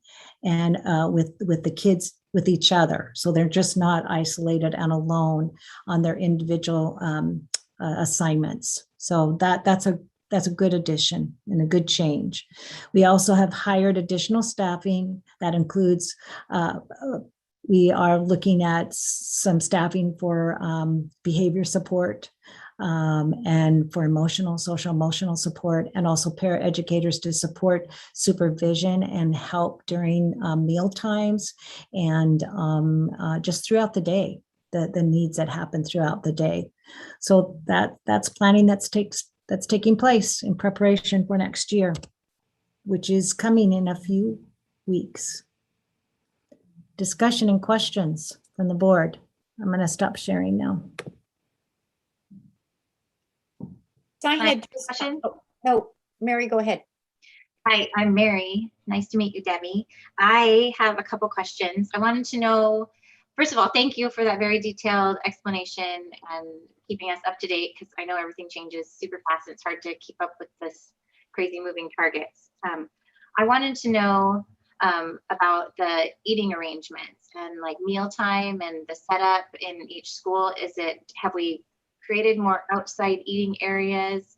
and with the kids, with each other. So they're just not isolated and alone on their individual assignments. So that's a good addition and a good change. We also have hired additional staffing. That includes, we are looking at some staffing for behavior support and for social emotional support, and also paraeducators to support supervision and help during meal times and just throughout the day, the needs that happen throughout the day. So that's planning that's taking place in preparation for next year, which is coming in a few weeks. Discussion and questions from the board. I'm going to stop sharing now. So I had Question? no, Mary, go ahead. Hi, I'm Mary. Nice to meet you, Debbie. I have a couple questions. I wanted to know, first of all, thank you for that very detailed explanation and keeping us up to date, because I know everything changes super fast. It's hard to keep up with this crazy moving targets. I wanted to know about the eating arrangements and like mealtime and the setup in each school. Have we created more outside eating areas?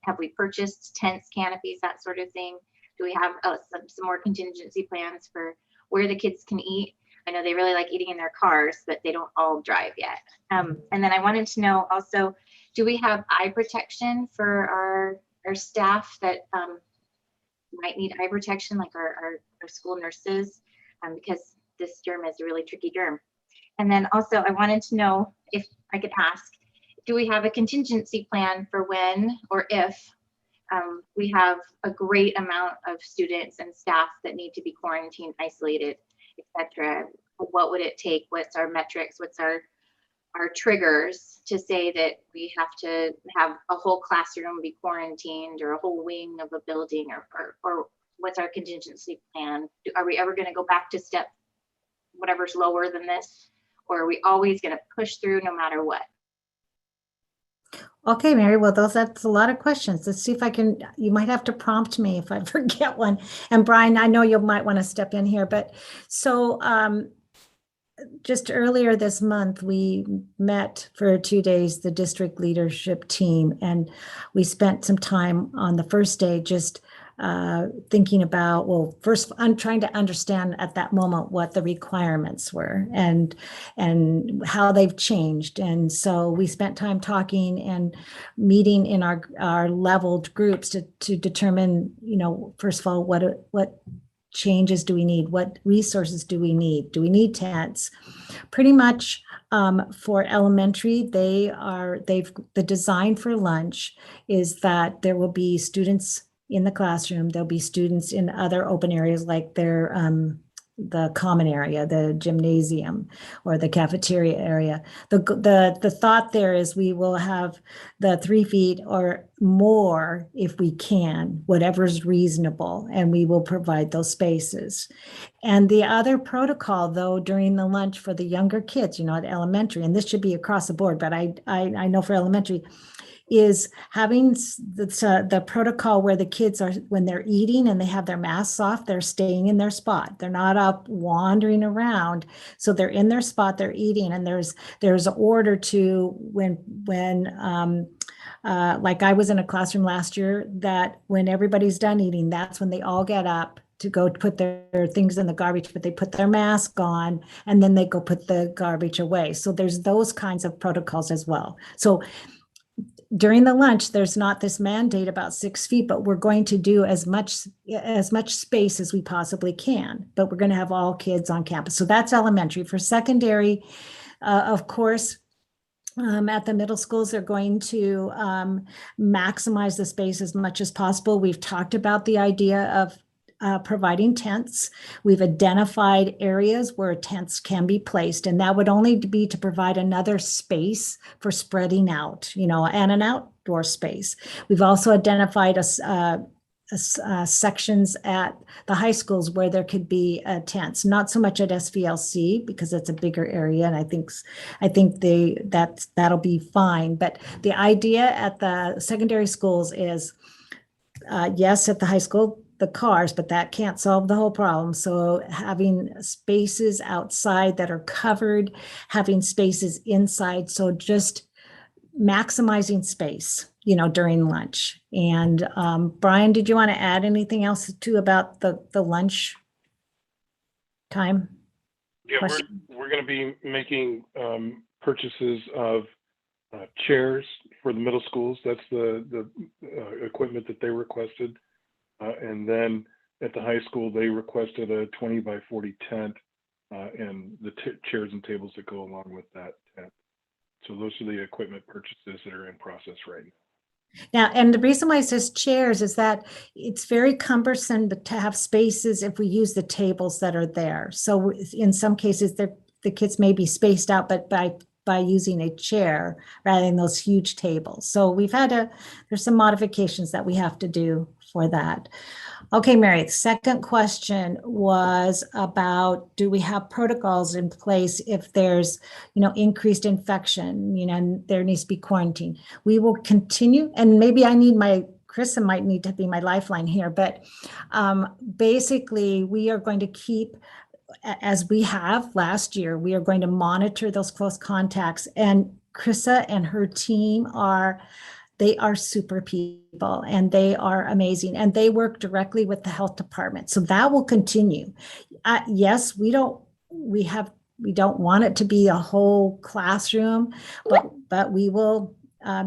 Have we purchased tents, canopies, that sort of thing? Do we have some more contingency plans for where the kids can eat? I know they really like eating in their cars, but they don't all drive yet. And then I wanted to know also, do we have eye protection for our staff that might need eye protection, like our school nurses, because this germ is a really tricky germ. And then also I wanted to know if I could ask, do we have a contingency plan for when or if we have a great amount of students and staff that need to be quarantined, isolated, etc.? What would it take? What's our metrics? What's our triggers to say that we have to have a whole classroom be quarantined or a whole wing of a building, or what's our contingency plan? Are we ever going to go back to step whatever's lower than this, or are we always going to push through no matter what? Okay, Mary, well, that's a lot of questions. Let's see if I can, you might have to prompt me if I forget one. And Brian, I know you might want to step in here, but so just earlier this month, we met for 2 days, the district leadership team, and we spent some time on the first day just thinking about, well, first I'm trying to understand at that moment what the requirements were and how they've changed. And so we spent time talking and meeting in our leveled groups to determine, you know, first of all, what changes do we need? What resources do we need? Do we need tents? Pretty much for elementary, the design for lunch is that there will be students in the classroom. There'll be students in other open areas like the common area, the gymnasium, or the cafeteria area. The thought there is we will have the 3 feet or more if we can, whatever's reasonable, and we will provide those spaces. And the other protocol, though, during the lunch for the younger kids, you know, at elementary, and this should be across the board, but I know for elementary, is having the protocol where the kids are, when they're eating and they have their masks off, they're staying in their spot. They're not up wandering around. So they're in their spot, they're eating, and there's an order to when like I was in a classroom last year, that when everybody's done eating, that's when they all get up to go put their things in the garbage, but they put their mask on and then they go put the garbage away. So there's those kinds of protocols as well. So during the lunch, there's not this mandate about 6 feet, but we're going to do as much space as we possibly can, but we're going to have all kids on campus. So that's elementary. For secondary, of course, at the middle schools, they're going to maximize the space as much as possible. We've talked about the idea of providing tents. We've identified areas where tents can be placed, and that would only be to provide another space for spreading out, you know, and an outdoor space. We've also identified sections at the high schools where there could be tents, not so much at SVLC because it's a bigger area, and I think that'll be fine. But the idea at the secondary schools is, yes, at the high school, the cars, but that can't solve the whole problem. So having spaces outside that are covered, having spaces inside. So just maximizing space, you know, during lunch. And Brian, did you want to add anything else too about the lunch time? Yeah, we're going to be making purchases of chairs for the middle schools. That's the equipment that they requested. And then at the high school, they requested a 20 by 40 tent and the chairs and tables that go along with that tent. So those are the equipment purchases that are in process right now. Now, and the reason why it says chairs is that it's very cumbersome to have spaces if we use the tables that are there. So in some cases, the kids may be spaced out, but by using a chair rather than those huge tables. So there's some modifications that we have to do for that. Okay, Mary, the second question was about, do we have protocols in place if there's, you know, increased infection, you know, and there needs to be quarantine? We will continue, and maybe I need my Krista might need to be my lifeline here, but basically we are going to keep, as we have last year, we are going to monitor those close contacts, and Krista and her team they are super people and they are amazing, and they work directly with the health department. So that will continue. Yes, we don't want it to be a whole classroom, but we will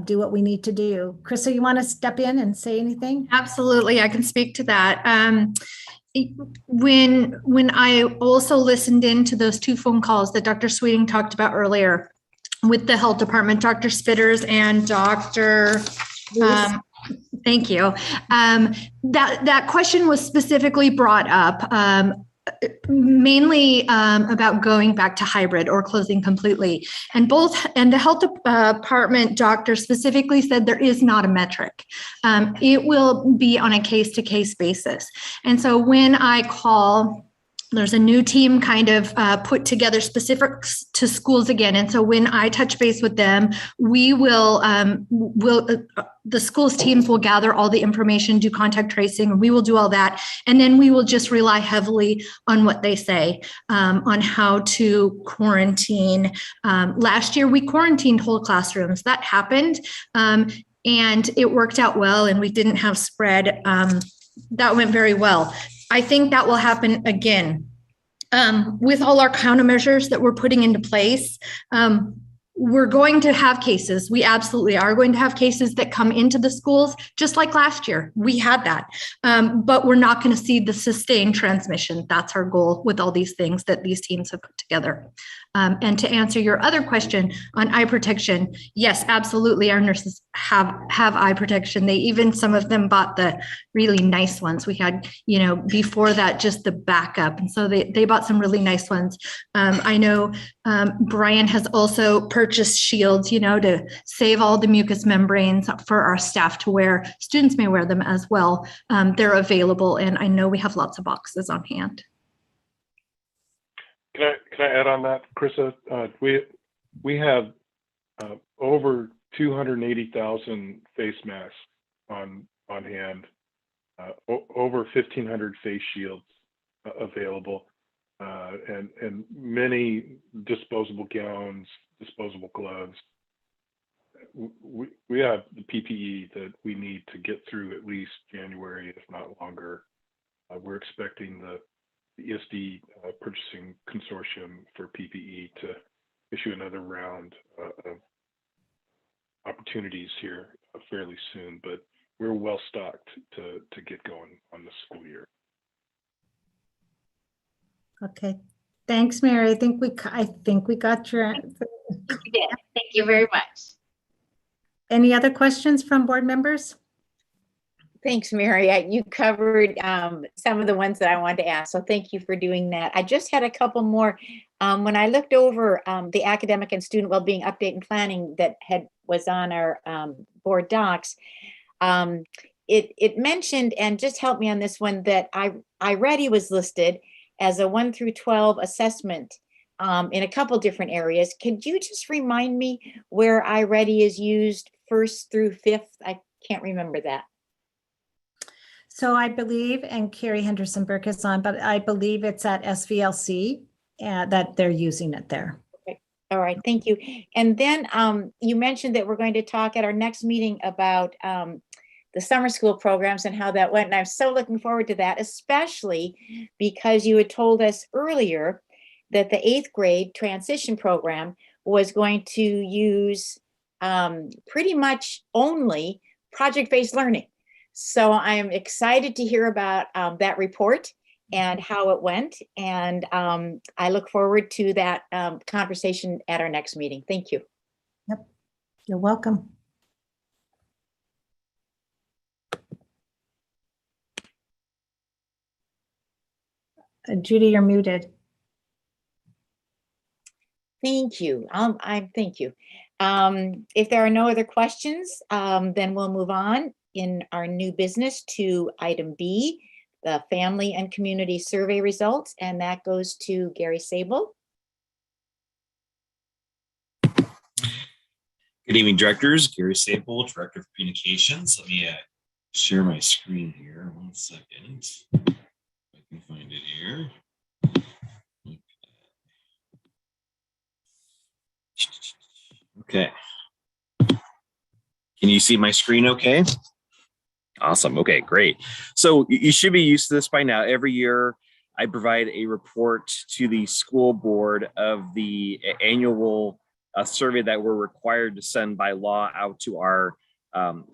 do what we need to do. Krista, you want to step in and say anything? Absolutely, I can speak to that. When I also listened into those 2 phone calls that Dr. Sweeting talked about earlier with the health department, Dr. Spitters and Dr. Thank you. That question was specifically brought up, mainly about going back to hybrid or closing completely. And the health department doctor specifically said there is not a metric. It will be on a case-to-case basis. And so when I call, there's a new team kind of put together specific to schools again. And so when I touch base with them, we will, the schools teams will gather all the information, do contact tracing, and we will do all that. And then we will just rely heavily on what they say on how to quarantine. Last year, we quarantined whole classrooms. That happened. And it worked out well, and we didn't have spread. That went very well. I think that will happen again. With all our countermeasures that we're putting into place, we're going to have cases. We absolutely are going to have cases that come into the schools, just like last year. We had that, but we're not going to see the sustained transmission. That's our goal with all these things that these teams have put together. And to answer your other question on eye protection, yes, absolutely. Our nurses have eye protection. They even, some of them bought the really nice ones. We had, before that, just the backup. And so they bought some really nice ones. I know Brian has also purchased shields, to save all the mucous membranes for our staff to wear. Students may wear them as well. They're available, and I know we have lots of boxes on hand. Can I add on that, Krista? We have over 280,000 face masks on hand, over 1,500 face shields available, and many disposable gowns, disposable gloves. We have the PPE that we need to get through at least January, if not longer. We're expecting the ESD Purchasing Consortium for PPE to issue another round of opportunities here fairly soon, but we're well stocked to get going on the school year. Okay, thanks, Mary. I think we got your answer. You did. Thank you very much. Any other questions from board members? Thanks, Mary. You covered some of the ones that I wanted to ask, so thank you for doing that. I just had a couple more. When I looked over the academic and student wellbeing update and planning that was on our board docs, it mentioned, and just help me on this one, that iReady was listed as a 1 through 12 assessment in a couple different areas. Could you just remind me where iReady is used 1st through 5th? I can't remember that. So I believe, and Carrie Henderson Burke is on, but I believe it's at SVLC that they're using it there. Okay. All right, thank you. And then you mentioned that we're going to talk at our next meeting about the summer school programs and how that went. And I'm so looking forward to that, especially because you had told us earlier that the 8th grade transition program was going to use pretty much only project-based learning. So I'm excited to hear about that report and how it went. And I look forward to that conversation at our next meeting. Thank you. Yep, you're welcome. Judy, you're muted. Thank you. Thank you. If there are no other questions, then we'll move on in our new business to item B, the family and community survey results, and that goes to Gary Sable. Good evening, directors. Gary Sable, Director of Communications. Let me share my screen here. 1 second. I can find it here. Okay. Can you see my screen okay? Awesome. Okay, great. So you should be used to this by now. Every year, I provide a report to the school board of the annual survey that we're required to send by law out to our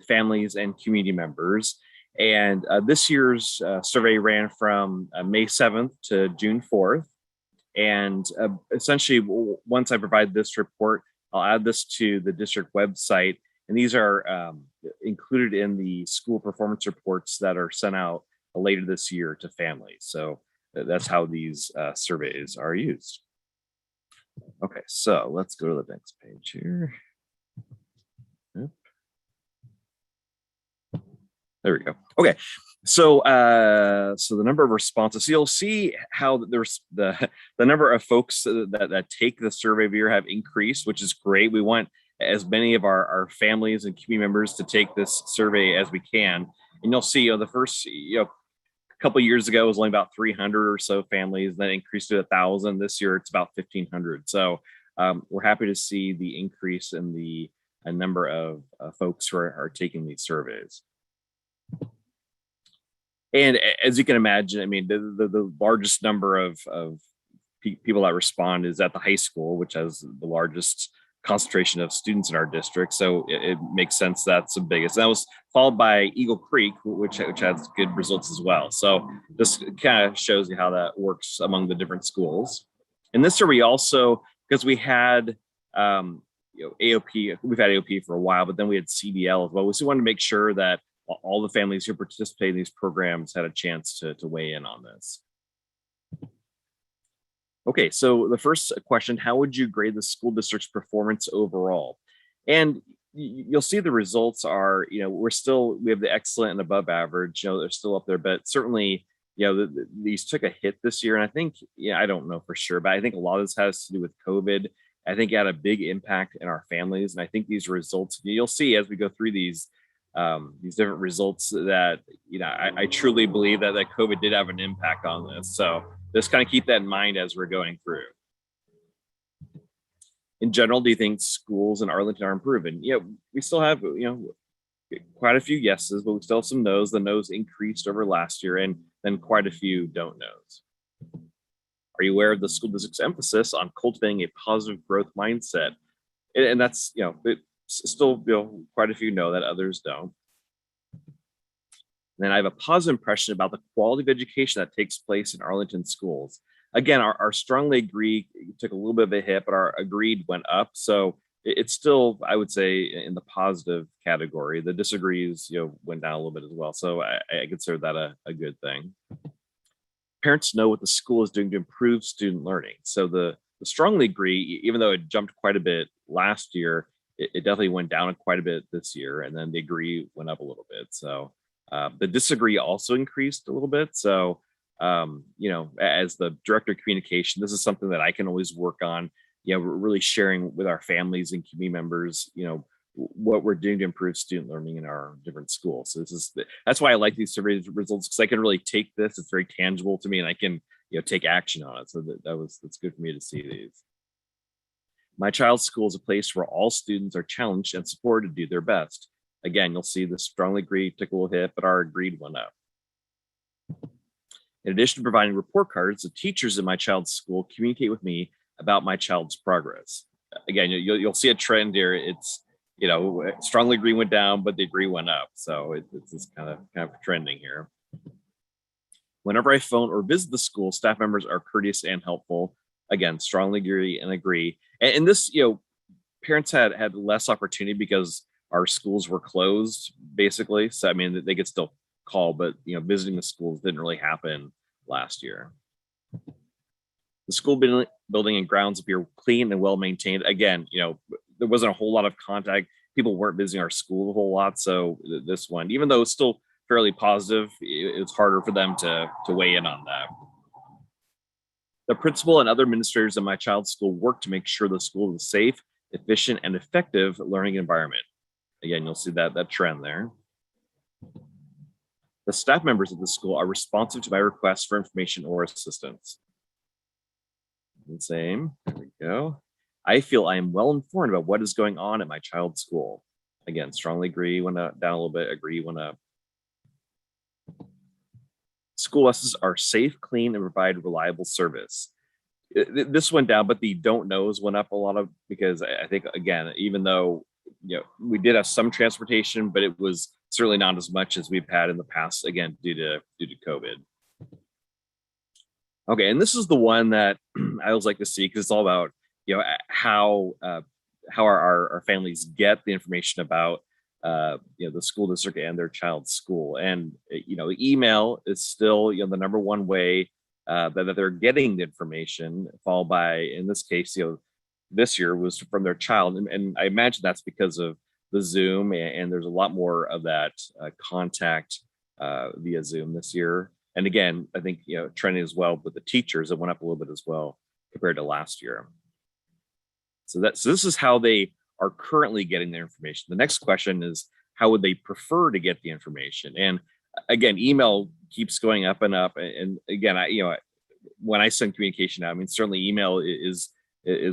families and community members. And this year's survey ran from May 7th to June 4th. And essentially, once I provide this report, I'll add this to the district website. And these are included in the school performance reports that are sent out later this year to families. So that's how these surveys are used. Okay, so let's go to the next page here. Yep. There we go. Okay, so so the number of responses. So you'll see how there's the number of folks that take the survey year have increased, which is great. We want as many of our families and community members to take this survey as we can. And you'll see, the first, a couple of years ago, it was only about 300 or so families, then increased to 1,000. This year, it's about 1,500. So we're happy to see the increase in the number of folks who are taking these surveys. And as you can imagine, I mean, the largest number of people that respond is at the high school, which has the largest concentration of students in our district. So it makes sense that's the biggest. That was followed by Eagle Creek, which has good results as well. So this kind of shows you how that works among the different schools. And this year we also, because we had AOP, we've had AOP for a while, but then we had CDL as well. We just wanted to make sure that all the families who participate in these programs had a chance to weigh in on this. Okay, so the first question, how would you grade the school district's performance overall? And you'll see the results are, we have the excellent and above average, they're still up there, but certainly, these took a hit this year. And I think, I don't know for sure, but I think a lot of this has to do with COVID. I think it had a big impact in our families. And I think these results, you'll see as we go through these different results that, I truly believe that COVID did have an impact on this. So just kind of keep that in mind as we're going through. In general, do you think schools in Arlington are improving? We still have, quite a few yeses, but we still have some no's. The no's increased over last year, and then quite a few don't knows. Are you aware of the school district's emphasis on cultivating a positive growth mindset? And that's, it's still, quite a few know that, others don't. And then I have a positive impression about the quality of education that takes place in Arlington schools. Again, our strongly agree took a little bit of a hit, but our agreed went up. So it's still, I would say, in the positive category. The disagrees, went down a little bit as well. So I consider that a good thing. Parents know what the school is doing to improve student learning. So the strongly agree, even though it jumped quite a bit last year, it definitely went down quite a bit this year. And then the agree went up a little bit. So the disagree also increased a little bit. So, as the director of communication, this is something that I can always work on, we're really sharing with our families and community members, what we're doing to improve student learning in our different schools. So that's why I like these survey results, because I can really take this, it's very tangible to me, and I can, take action on it. So that's good for me to see these. My child's school is a place where all students are challenged and supported to do their best. Again, you'll see the strongly agreed took a little hit, but our agreed went up. In addition to providing report cards, the teachers in my child's school communicate with me about my child's progress. Again, you'll see a trend here. It's, strongly agree went down, but the agree went up. So it's just kind of trending here. Whenever I phone or visit the school, staff members are courteous and helpful. Again, strongly agree and agree. And this, parents had less opportunity because our schools were closed, basically. So, I mean, they could still call, but, visiting the schools didn't really happen last year. The school building and grounds appear clean and well maintained. Again, there wasn't a whole lot of contact. People weren't visiting our school a whole lot. So this one, even though it's still fairly positive, it's harder for them to weigh in on that. The principal and other administrators in my child's school work to make sure the school is a safe, efficient, and effective learning environment. Again, you'll see that trend there. The staff members of the school are responsive to my requests for information or assistance. And same, there we go. I feel I am well informed about what is going on at my child's school. Again, strongly agree, went down a little bit, agree, went up. School buses are safe, clean, and provide reliable service. This went down, but the don't knows went up a lot of, because I think, again, even though, you know, we did have some transportation, but it was certainly not as much as we've had in the past, again, due to COVID. Okay, and this is the one that I always like to see, because it's all about, you know, how our families get the information about you know, the school district and their child's school. And you know, email is still, you know, the number one way that they're getting the information, followed by, in this case, you know, this year was from their child, and I imagine that's because of the Zoom, and there's a lot more of that contact via Zoom this year. And again, I think, you know, trending as well with the teachers, it went up a little bit as well compared to last year. So this is how they are currently getting their information. The next question is, how would they prefer to get the information? And again, email keeps going up and up. And again, you know, when I send communication out, I mean, certainly email is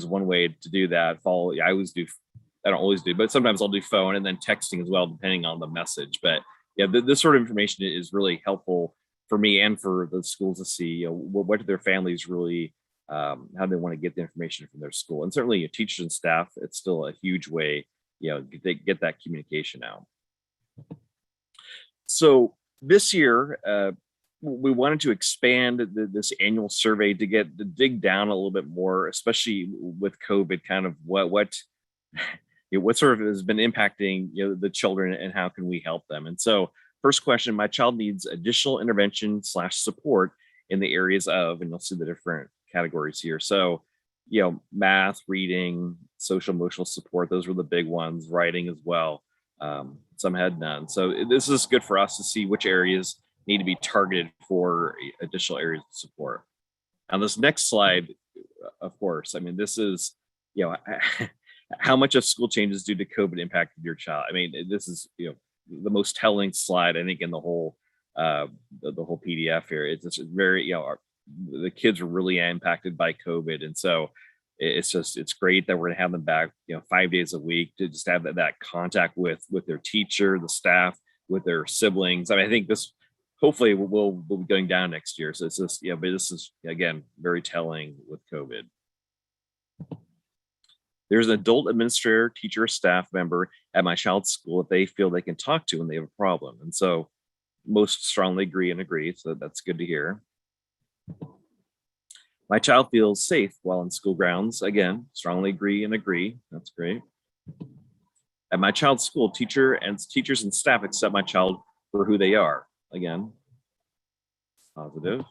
one way to do that. I don't always do, but sometimes I'll do phone and then texting as well, depending on the message. But yeah, this sort of information is really helpful for me and for the schools to see, you know, what do their families really, how do they want to get the information from their school. And certainly, teachers and staff, it's still a huge way, you know, they get that communication out. So this year, we wanted to expand this annual survey to dig down a little bit more, especially with COVID, kind of what you know, what sort of has been impacting, you know, the children, and how can we help them. And so first question, my child needs additional intervention/support in the areas of, and you'll see the different categories here. So, you know, math, reading, social emotional support, those were the big ones, writing as well. Some had none. So this is good for us to see which areas need to be targeted for additional areas of support. On this next slide, of course, I mean, this is, you know, how much of school changes due to COVID impacted your child. I mean, this is, you know, the most telling slide, I think, in the whole the whole PDF here. It's just very, you know, the kids are really impacted by COVID, and so it's great that we're gonna have them back, you know, 5 days a week, to just have that contact with their teacher, the staff, with their siblings. I mean, I think this hopefully will be going down next year. So it's just, yeah, but this is, again, very telling with COVID. There's an adult administrator, teacher, staff member at my child's school that they feel they can talk to when they have a problem. And so most strongly agree. So that's good to hear. My child feels safe while in school grounds. Again, strongly agree. That's great. At my child's school, teachers and staff accept my child for who they are. Again, positive.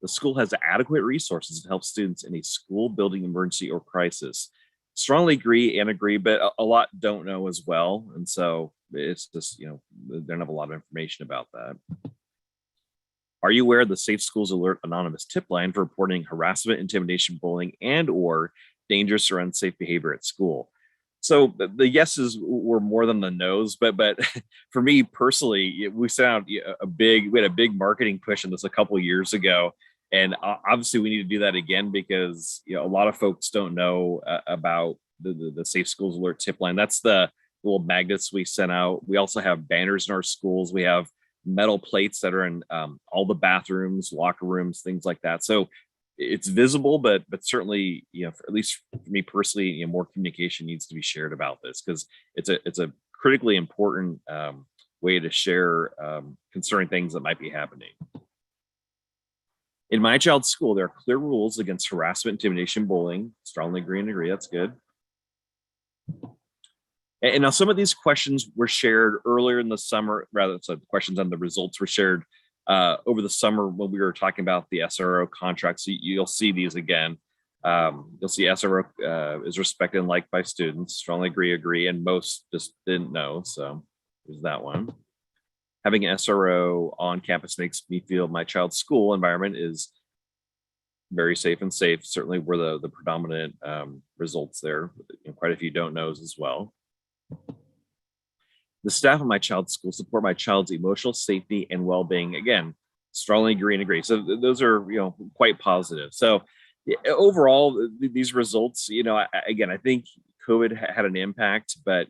The school has adequate resources to help students in a school building emergency or crisis. Strongly agree, but a lot don't know as well. And so it's just, you know, they don't have a lot of information about that. Are you aware of the Safe Schools Alert Anonymous tip line for reporting harassment, intimidation, bullying, and or dangerous or unsafe behavior at school? So the yeses were more than the nos, but for me personally, we had a big marketing push on this a couple of years ago. And obviously we need to do that again, because, you know, a lot of folks don't know about the Safe Schools Alert tip line. That's the little magnets we sent out. We also have banners in our schools. We have metal plates that are in all the bathrooms, locker rooms, things like that. So it's visible, but certainly, you know, at least for me personally, you know, more communication needs to be shared about this, because it's a critically important way to share concerning things that might be happening. In my child's school, there are clear rules against harassment, intimidation, bullying. Strongly agree. That's good. And now some of these questions were shared earlier in the summer, so the questions on the results were shared over the summer when we were talking about the SRO contracts. So you'll see these again. You'll see SRO is respected and liked by students. Strongly agree, and most just didn't know. So there's that one. Having an SRO on campus makes me feel my child's school environment is very safe and safe. Certainly were the predominant results there. Quite a few don't knows as well. the staff of my child's school support my child's emotional safety and well-being. Again, strongly agree and agree. So those are, quite positive. So overall, these results, again, I think COVID had an impact, but,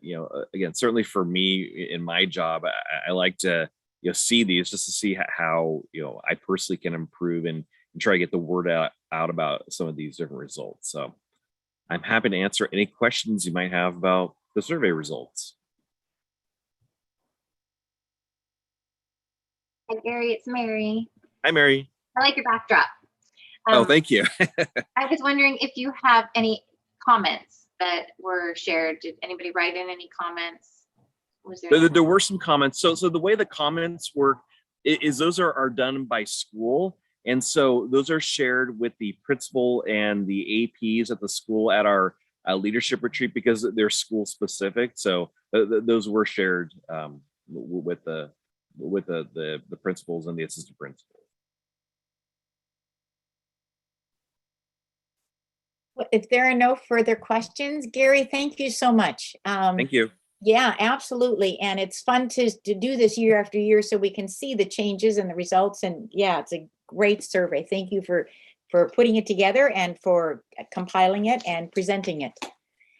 again, certainly for me in my job, I like to, see these just to see how, I personally can improve and try to get the word out about some of these different results. So I'm happy to answer any questions you might have about the survey results. Hi, Gary, it's Mary. Hi, Mary. I like your backdrop. Oh, thank you. I was wondering if you have any comments that were shared. Did anybody write in any comments? Was There were some comments. So the way the comments work is those are done by school. And so those are shared with the principal and the APs at the school at our leadership retreat because they're school specific. So those were shared with the principals and the assistant principals. If there are no further questions, Gary, thank you so much. Thank you. Yeah, absolutely. And it's fun to do this year after year so we can see the changes and the results. And yeah, it's a great survey. Thank you for putting it together and for compiling it and presenting it.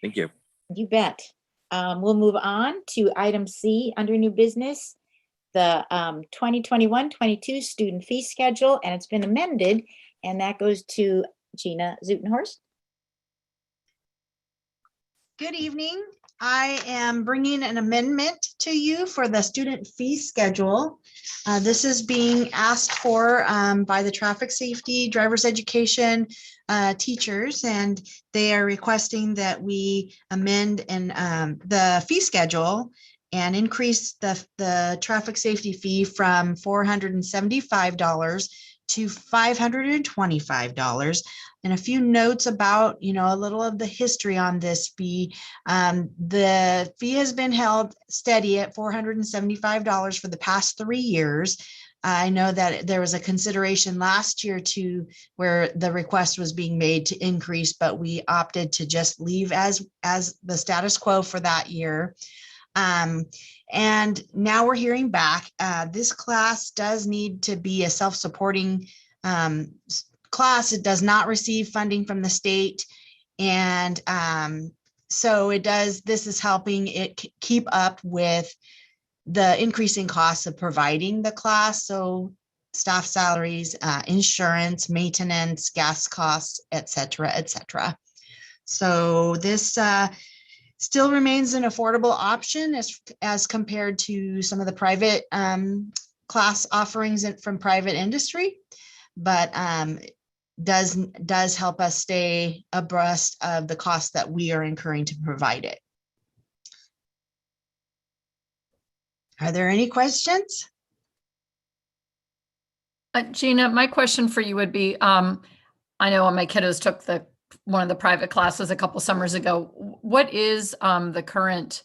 Thank you. You bet. We'll move on to item C under new business, the 2021-22 student fee schedule, and it's been amended, and that goes to Gina Zutenhorst. Good evening. I am bringing an amendment to you for the student fee schedule. This is being asked for by the traffic safety, driver's education teachers, and they are requesting that we amend the fee schedule and increase the traffic safety fee from $475 to $525. And a few notes about, a little of the history on this fee. The fee has been held steady at $475 for the past 3 years. I know that there was a consideration last year to where the request was being made to increase, but we opted to just leave as the status quo for that year. And now we're hearing back. This class does need to be a self-supporting class. It does not receive funding from the state. And so this is helping it keep up with the increasing costs of providing the class. So staff salaries, insurance, maintenance, gas costs, et cetera, et cetera. So this still remains an affordable option as compared to some of the private class offerings from private industry, but does help us stay abreast of the cost that we are incurring to provide it. Are there any questions? Gina, my question for you would be, I know my kiddos took one of the private classes a couple summers ago. What is the current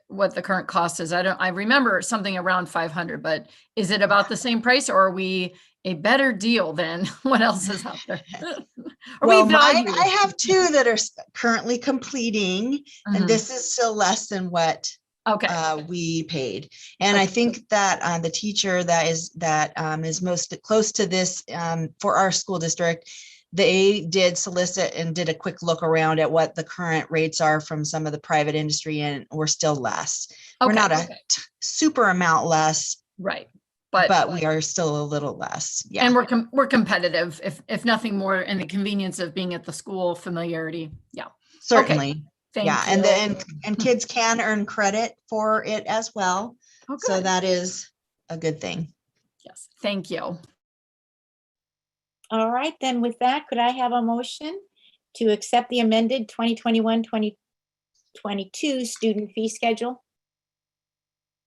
what the current cost is? I remember something around 500, but is it about the same price, or are we a better deal than what else is out there? Well, I have 2 that are currently completing, and this is still less than what we paid. And I think that the teacher that is most close to this for our school district, they did solicit and did a quick look around at what the current rates are from some of the private industry, and we're still less. We're not a super amount less, right? But we are still a little less. Yeah, and we're competitive, if nothing more, in the convenience of being at the school, familiarity. Yeah, certainly. Thank you. And kids can earn credit for it as well. So that is a good thing. Yes, thank you. All right, then with that, could I have a motion to accept the amended 2021-2022 student fee schedule?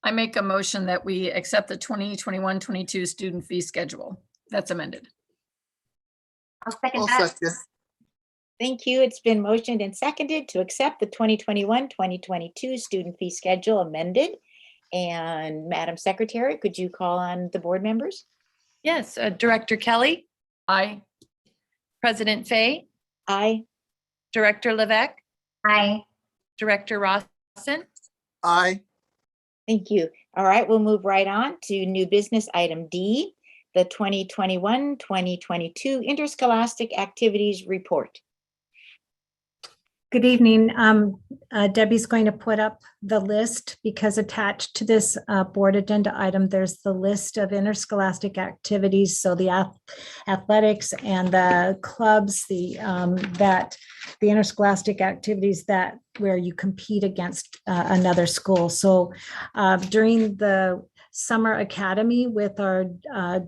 I make a motion that we accept the 2021-22 student fee schedule that's amended. I'll second that. Thank you. It's been motioned and seconded to accept the 2021-2022 student fee schedule amended. And Madam Secretary, could you call on the board members? Yes, Director Kelly. Aye. President Fay. Aye. Director Levesque. Aye. Director Rawson. Aye. Thank you. All right, we'll move right on to new business item D, the 2021-2022 Interscholastic Activities Report. Good evening. Debbie's going to put up the list because attached to this board agenda item, there's the list of interscholastic activities. So the athletics and the clubs, the interscholastic activities that where you compete against another school. So during the summer academy with our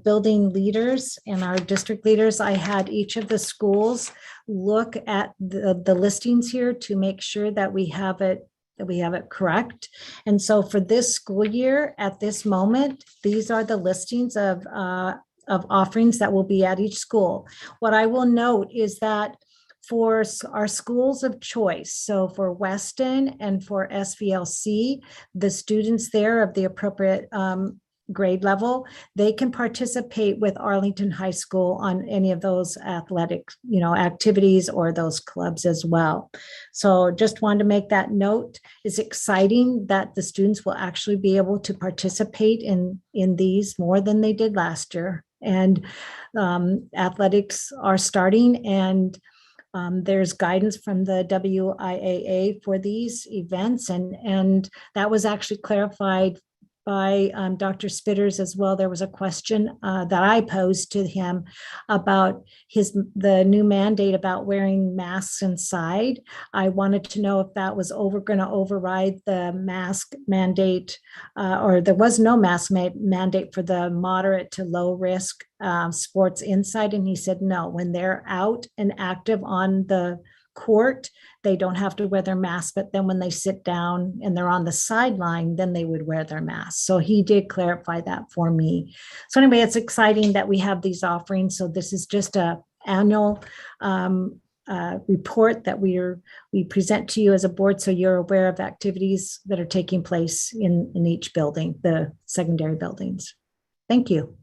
building leaders and our district leaders, I had each of the schools look at the listings here to make sure that we have it correct. And so for this school year, at this moment, these are the listings of offerings that will be at each school. What I will note is that for our schools of choice, so for Weston and for SVLC, the students there of the appropriate grade level, they can participate with Arlington High School on any of those athletic, activities or those clubs as well. So just wanted to make that note. It's exciting that the students will actually be able to participate in these more than they did last year. And athletics are starting, and there's guidance from the WIAA for these events, and that was actually clarified by Dr. Spitters as well. There was a question that I posed to him about the new mandate about wearing masks inside. I wanted to know if that was going to override the mask mandate, or there was no mask mandate for the moderate to low risk sports inside. And he said, no, when they're out and active on the court, they don't have to wear their mask, but then when they sit down and they're on the sideline, then they would wear their mask. So he did clarify that for me. So anyway, it's exciting that we have these offerings. So this is just a annual report that we present to you as a board, so you're aware of activities that are taking place in each building, the secondary buildings. Thank you.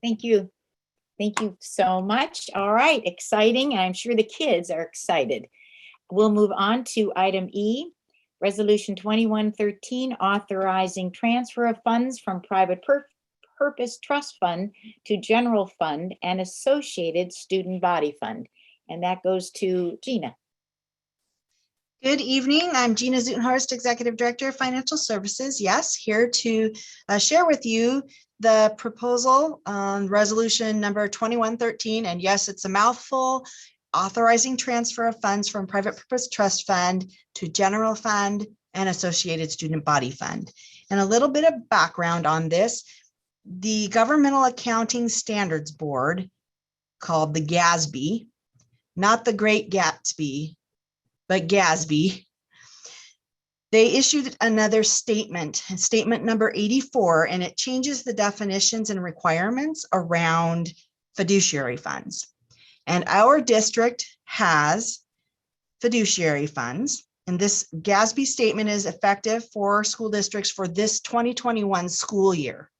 Thank you. Thank you so much. All right, exciting. I'm sure the kids are excited. We'll move on to item E, Resolution 2113, authorizing transfer of funds from private purpose trust fund to general fund and associated student body fund. And that goes to Gina. Good evening. I'm Gina Zutenhorst, Executive Director of Financial Services. Yes, here to share with you the proposal on resolution number 2113. And yes, it's a mouthful, authorizing transfer of funds from private purpose trust fund to general fund and associated student body fund. And a little bit of background on this. The Governmental Accounting Standards Board, called the GASB, not the Great Gatsby, but GASB, they issued another statement number 84, and it changes the definitions and requirements around fiduciary funds. And our district has fiduciary funds, and this GASB statement is effective for school districts for this 2021 school year.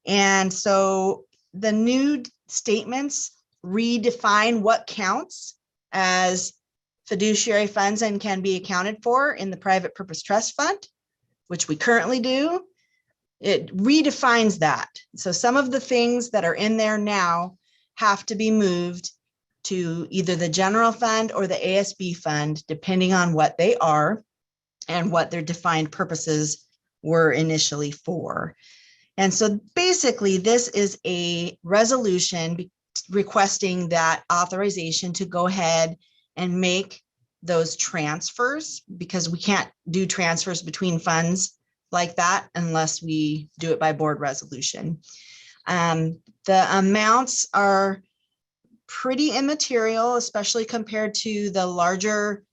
And so the new statements redefine what counts as fiduciary funds and can be accounted for in the private purpose trust fund, which we currently do. It redefines that. So some of the things that are in there now have to be moved to either the general fund or the ASB fund, depending on what they are and what their defined purposes were initially for. And so basically, this is a resolution requesting that authorization to go ahead and make those transfers, because we can't do transfers between funds like that unless we do it by board resolution. The amounts are pretty immaterial, especially compared to the larger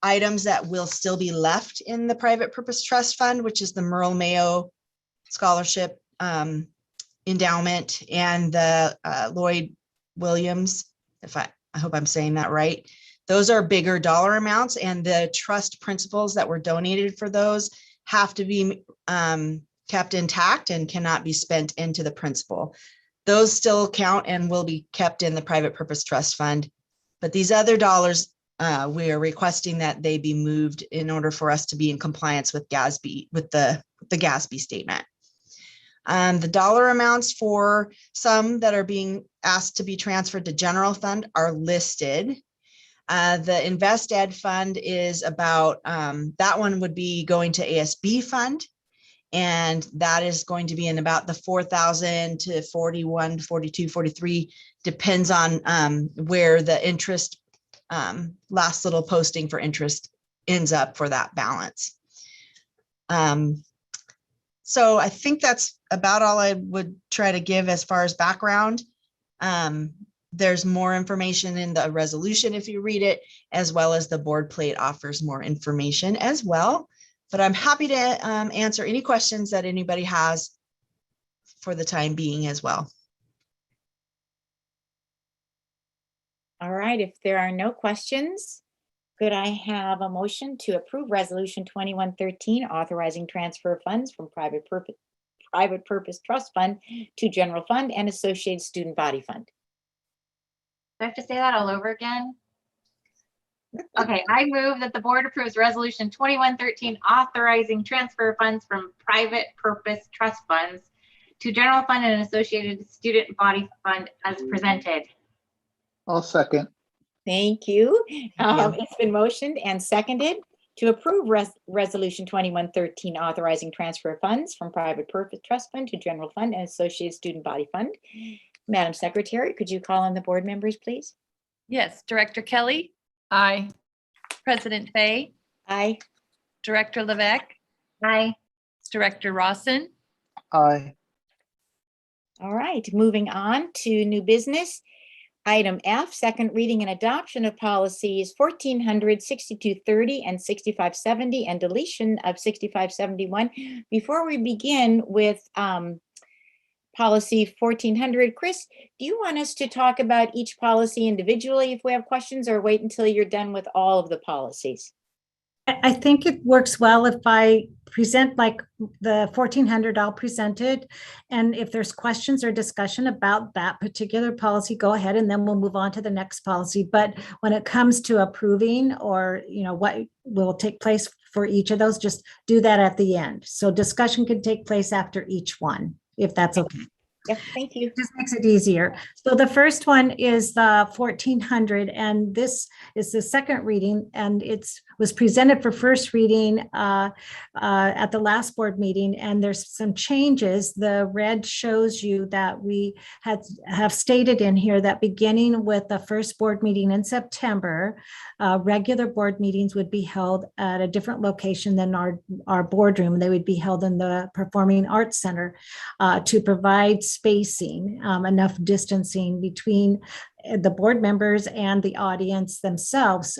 items that will still be left in the private purpose trust fund, which is the Merle Mayo Scholarship Endowment and the Lloyd Williams, I hope I'm saying that right. Those are bigger dollar amounts, and the trust principles that were donated for those have to be kept intact and cannot be spent into the principal. Those still count and will be kept in the private purpose trust fund. But these other dollars we are requesting that they be moved in order for us to be in compliance with GASB, with the GASB statement. The dollar amounts for some that are being asked to be transferred to general fund are listed. The Invest Ed fund is about, that one would be going to ASB fund. And that is going to be in about the 4,000 to 41, 42, 43, depends on where the interest, last little posting for interest ends up for that balance. So I think that's about all I would try to give as far as background. There's more information in the resolution if you read it, as well as the board plate offers more information as well. But I'm happy to answer any questions that anybody has for the time being as well. All right, if there are no questions, could I have a motion to approve Resolution 2113, authorizing transfer of funds from private purpose trust fund to general fund and associated student body fund? Do I have to say that all over again? Okay, I move that the board approves Resolution 2113, authorizing transfer of funds from private purpose trust funds to general fund and associated student body fund as presented. I'll second. Thank you. It's been motioned and seconded to approve Resolution 2113, authorizing transfer of funds from private purpose trust fund to general fund and associated student body fund. Madam Secretary, could you call on the board members, please? Yes, Director Kelly, Aye. President Fay, Aye. Director Levesque, Aye. Director Rawson. Aye. All right, moving on to new business. Item F, second reading and adoption of policies 1400, 6230, and 6570, and deletion of 6571. Before we begin with policy 1400, Chris, do you want us to talk about each policy individually if we have questions, or wait until you're done with all of the policies? I think it works well if I present like the 1400, I'll present it. And if there's questions or discussion about that particular policy, go ahead and then we'll move on to the next policy. But when it comes to approving or, what will take place for each of those, just do that at the end. So discussion can take place after each one, if that's okay. Yeah, thank you. Just makes it easier. So the first one is the 1400, and this is the second reading, and was presented for first reading at the last board meeting, and there's some changes. The red shows you that we have stated in here that beginning with the first board meeting in September, regular board meetings would be held at a different location than our boardroom. They would be held in the Performing Arts Center to provide spacing, enough distancing between the board members and the audience themselves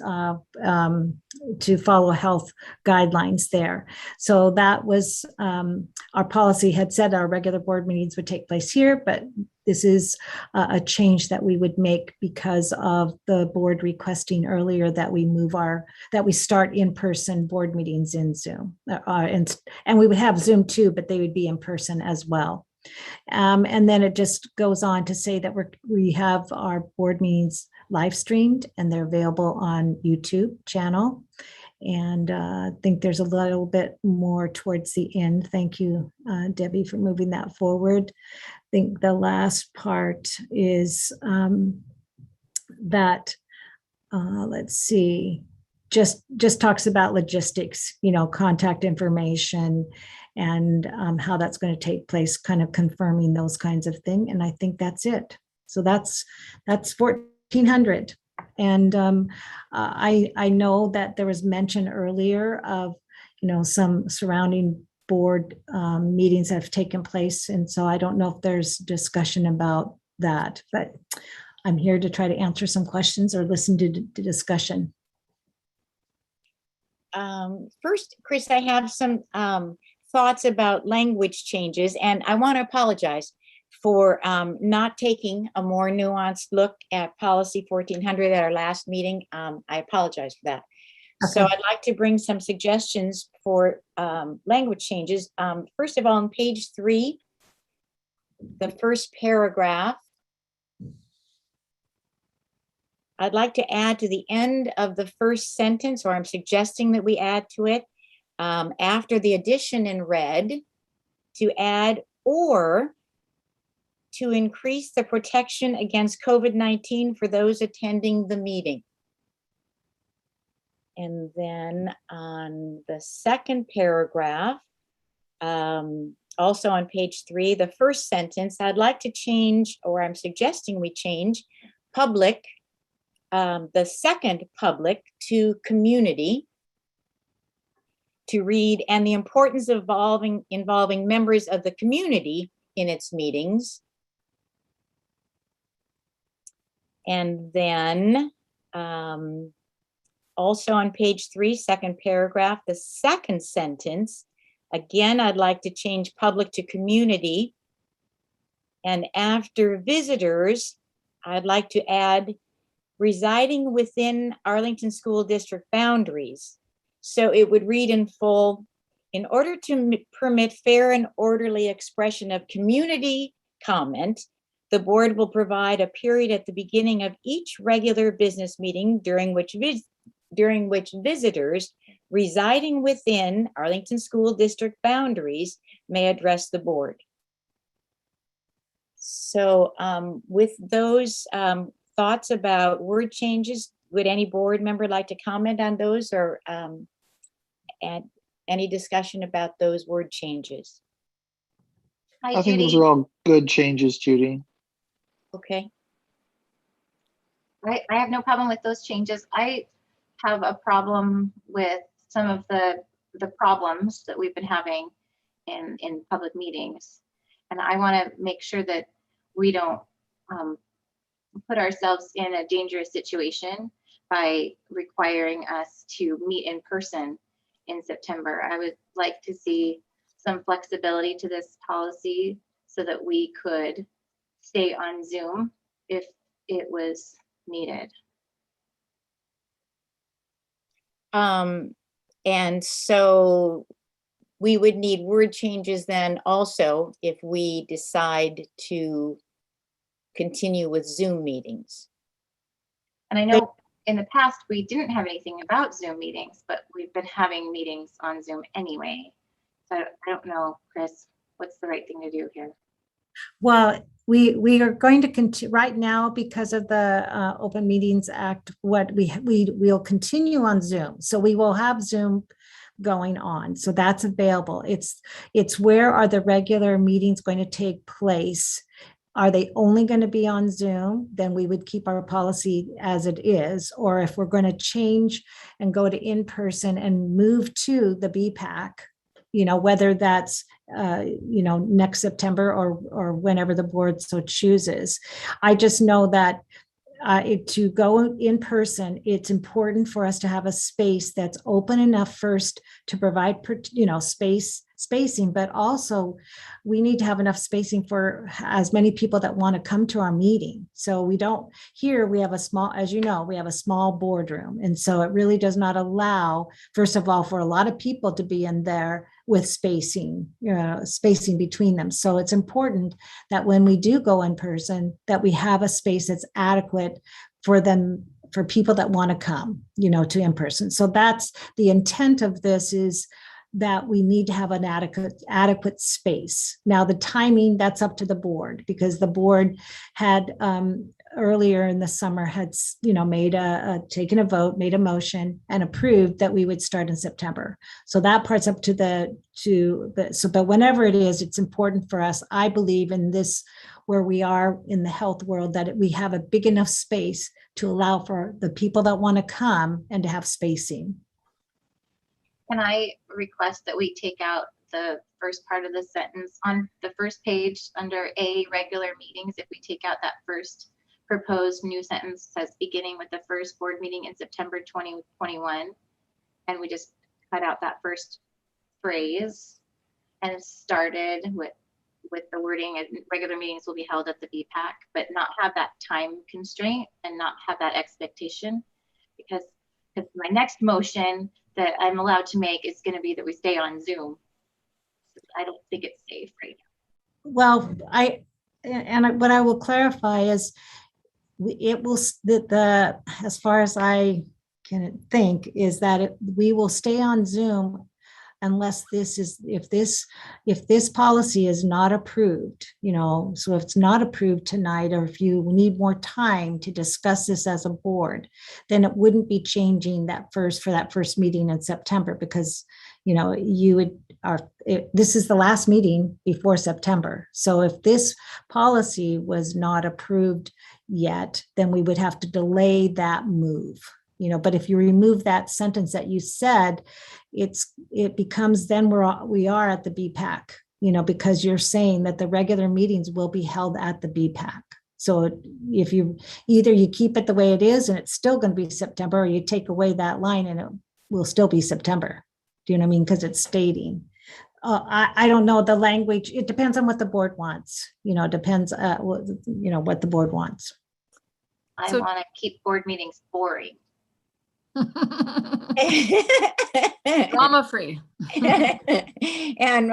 to follow health guidelines there. So that was our policy had said our regular board meetings would take place here, but this is a change that we would make because of the board requesting earlier that we start in-person board meetings in Zoom. And we would have Zoom too, but they would be in person as well. And then it just goes on to say that we have our board meetings live streamed and they're available on YouTube channel. And I think there's a little bit more towards the end. Thank you, Debbie, for moving that forward. I think the last part is that, let's see, just talks about logistics, contact information and how that's going to take place, kind of confirming those kinds of things. And I think that's it. So that's 1400. And I know that there was mention earlier of, some surrounding board meetings that have taken place. And so I don't know if there's discussion about that, but I'm here to try to answer some questions or listen to the discussion. First, Chris, I have some thoughts about language changes, and I want to apologize for not taking a more nuanced look at policy 1400 at our last meeting. I apologize for that. Okay. So I'd like to bring some suggestions for language changes. First of all, on page 3, the first paragraph, I'd like to add to the end of the first sentence, or I'm suggesting that we add to it, after the addition in red, to add or to increase the protection against COVID-19 for those attending the meeting. And then on the second paragraph, also on page 3, the first sentence, I'd like to change, or I'm suggesting we change public, the second public to community, to read, and the importance of involving members of the community in its meetings. And then also on page 3, second paragraph, the second sentence, again, I'd like to change public to community. And after visitors, I'd like to add residing within Arlington School District boundaries. So it would read in full, in order to permit fair and orderly expression of community comment, the board will provide a period at the beginning of each regular business meeting during which visitors residing within Arlington School District boundaries may address the board. So with those thoughts about word changes, would any board member like to comment on those, or add any discussion about those word changes? Hi, I think those Judy. are all good changes, Judy. Okay. I have no problem with those changes. I have a problem with some of the problems that we've been having in public meetings. And I want to make sure that we don't put ourselves in a dangerous situation by requiring us to meet in person in September. I would like to see some flexibility to this policy so that we could stay on Zoom if it was needed. And so we would need word changes then also if we decide to continue with Zoom meetings. And I know in the past we didn't have anything about Zoom meetings, but we've been having meetings on Zoom anyway. So I don't know, Chris, what's the right thing to do here? Well, we are going to continue right now because of the Open Meetings Act. What we'll continue on Zoom, so we will have Zoom going on, so that's available. It's where are the regular meetings going to take place? Are they only going to be on Zoom? Then we would keep our policy as it is. Or if we're going to change and go to in-person and move to the BPAC, whether that's next September or whenever the board so chooses. I just know that to go in person, it's important for us to have a space that's open enough first to provide, spacing, but also we need to have enough spacing for as many people that want to come to our meeting. So we have a small, as you know, we have a small boardroom. And so it really does not allow, first of all, for a lot of people to be in there with spacing between them. So it's important that when we do go in person, that we have a space that's adequate for them, for people that want to come, to in person. So that's the intent of this, is that we need to have an adequate space. Now, the timing, that's up to the board, because the board had earlier in the summer had taken a vote, made a motion, and approved that we would start in September. So that part's up to but whenever it is, it's important for us, I believe, in this where we are in the health world, that we have a big enough space to allow for the people that want to come and to have spacing. Can I request that we take out the first part of the sentence on the first page under A, regular meetings? If we take out that first proposed new sentence, says beginning with the first board meeting in September 2021, and we just cut out that first phrase and started with the wording, regular meetings will be held at the BPAC, but not have that time constraint and not have that expectation, because my next motion that I'm allowed to make is going to be that we stay on Zoom. I don't think it's safe right now. Well, what I will clarify is it will, as far as I can think, is that we will stay on Zoom unless if this policy is not approved, so if it's not approved tonight, or if you need more time to discuss this as a board, then it wouldn't be changing for that first meeting in September, because, this is the last meeting before September. So if this policy was not approved yet, then we would have to delay that move. But if you remove that sentence that you said, it becomes, then we are at the BPAC, because you're saying that the regular meetings will be held at the BPAC. So if you keep it the way it is and it's still going to be September, or you take away that line and it will still be September. Do you know what I mean? Because it's stating. I don't know the language. It depends on what the board wants. Depends, what the board wants. I So- want to keep board meetings boring. Drama free. And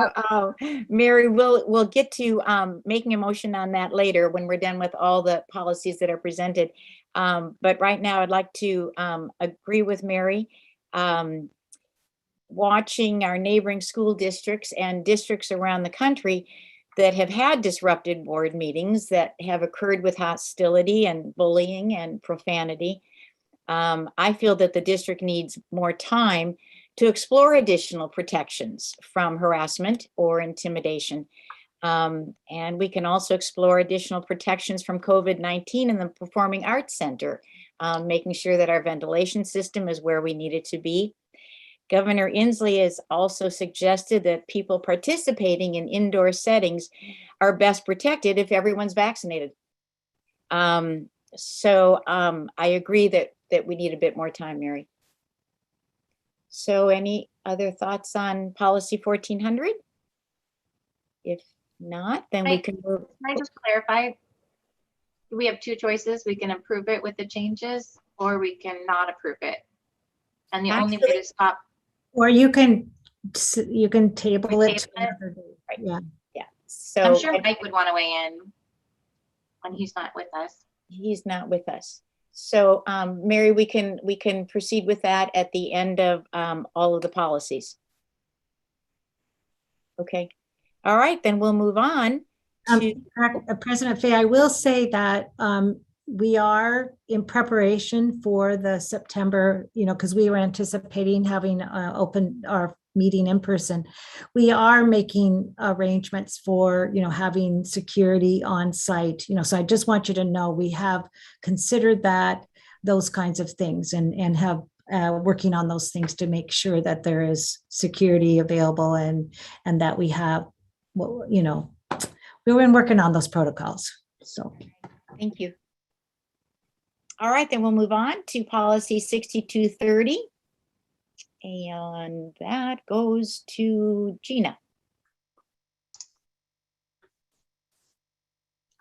Mary, we'll get to making a motion on that later when we're done with all the policies that are presented. But right now, I'd like to agree with Mary. Watching our neighboring school districts and districts around the country that have had disrupted board meetings that have occurred with hostility and bullying and profanity. I feel that the district needs more time to explore additional protections from harassment or intimidation. And we can also explore additional protections from COVID-19 in the Performing Arts Center, making sure that our ventilation system is where we need it to be. Governor Inslee has also suggested that people participating in indoor settings are best protected if everyone's vaccinated. So I agree that we need a bit more time, Mary. So any other thoughts on policy 1400? If not, then we can move. Can I just clarify? We have two choices. We can approve it with the changes, or we can not approve it. And the only way to stop. Or you can table it. Table it? Another day. Right. Yeah. Yeah. So I'm sure Mike would want to weigh in when he's not with us. he's not with us. So Mary, we can proceed with that at the end of all of the policies. Okay. All right, then we'll move on to President Fay, I will say that we are in preparation for the September, because we were anticipating having open our meeting in person. We are making arrangements for, having security on site, so I just want you to know we have considered those kinds of things and have working on those things to make sure that there is security available and that we have, we've been working on those protocols. So thank you. All right, then we'll move on to policy 6230. And that goes to Gina.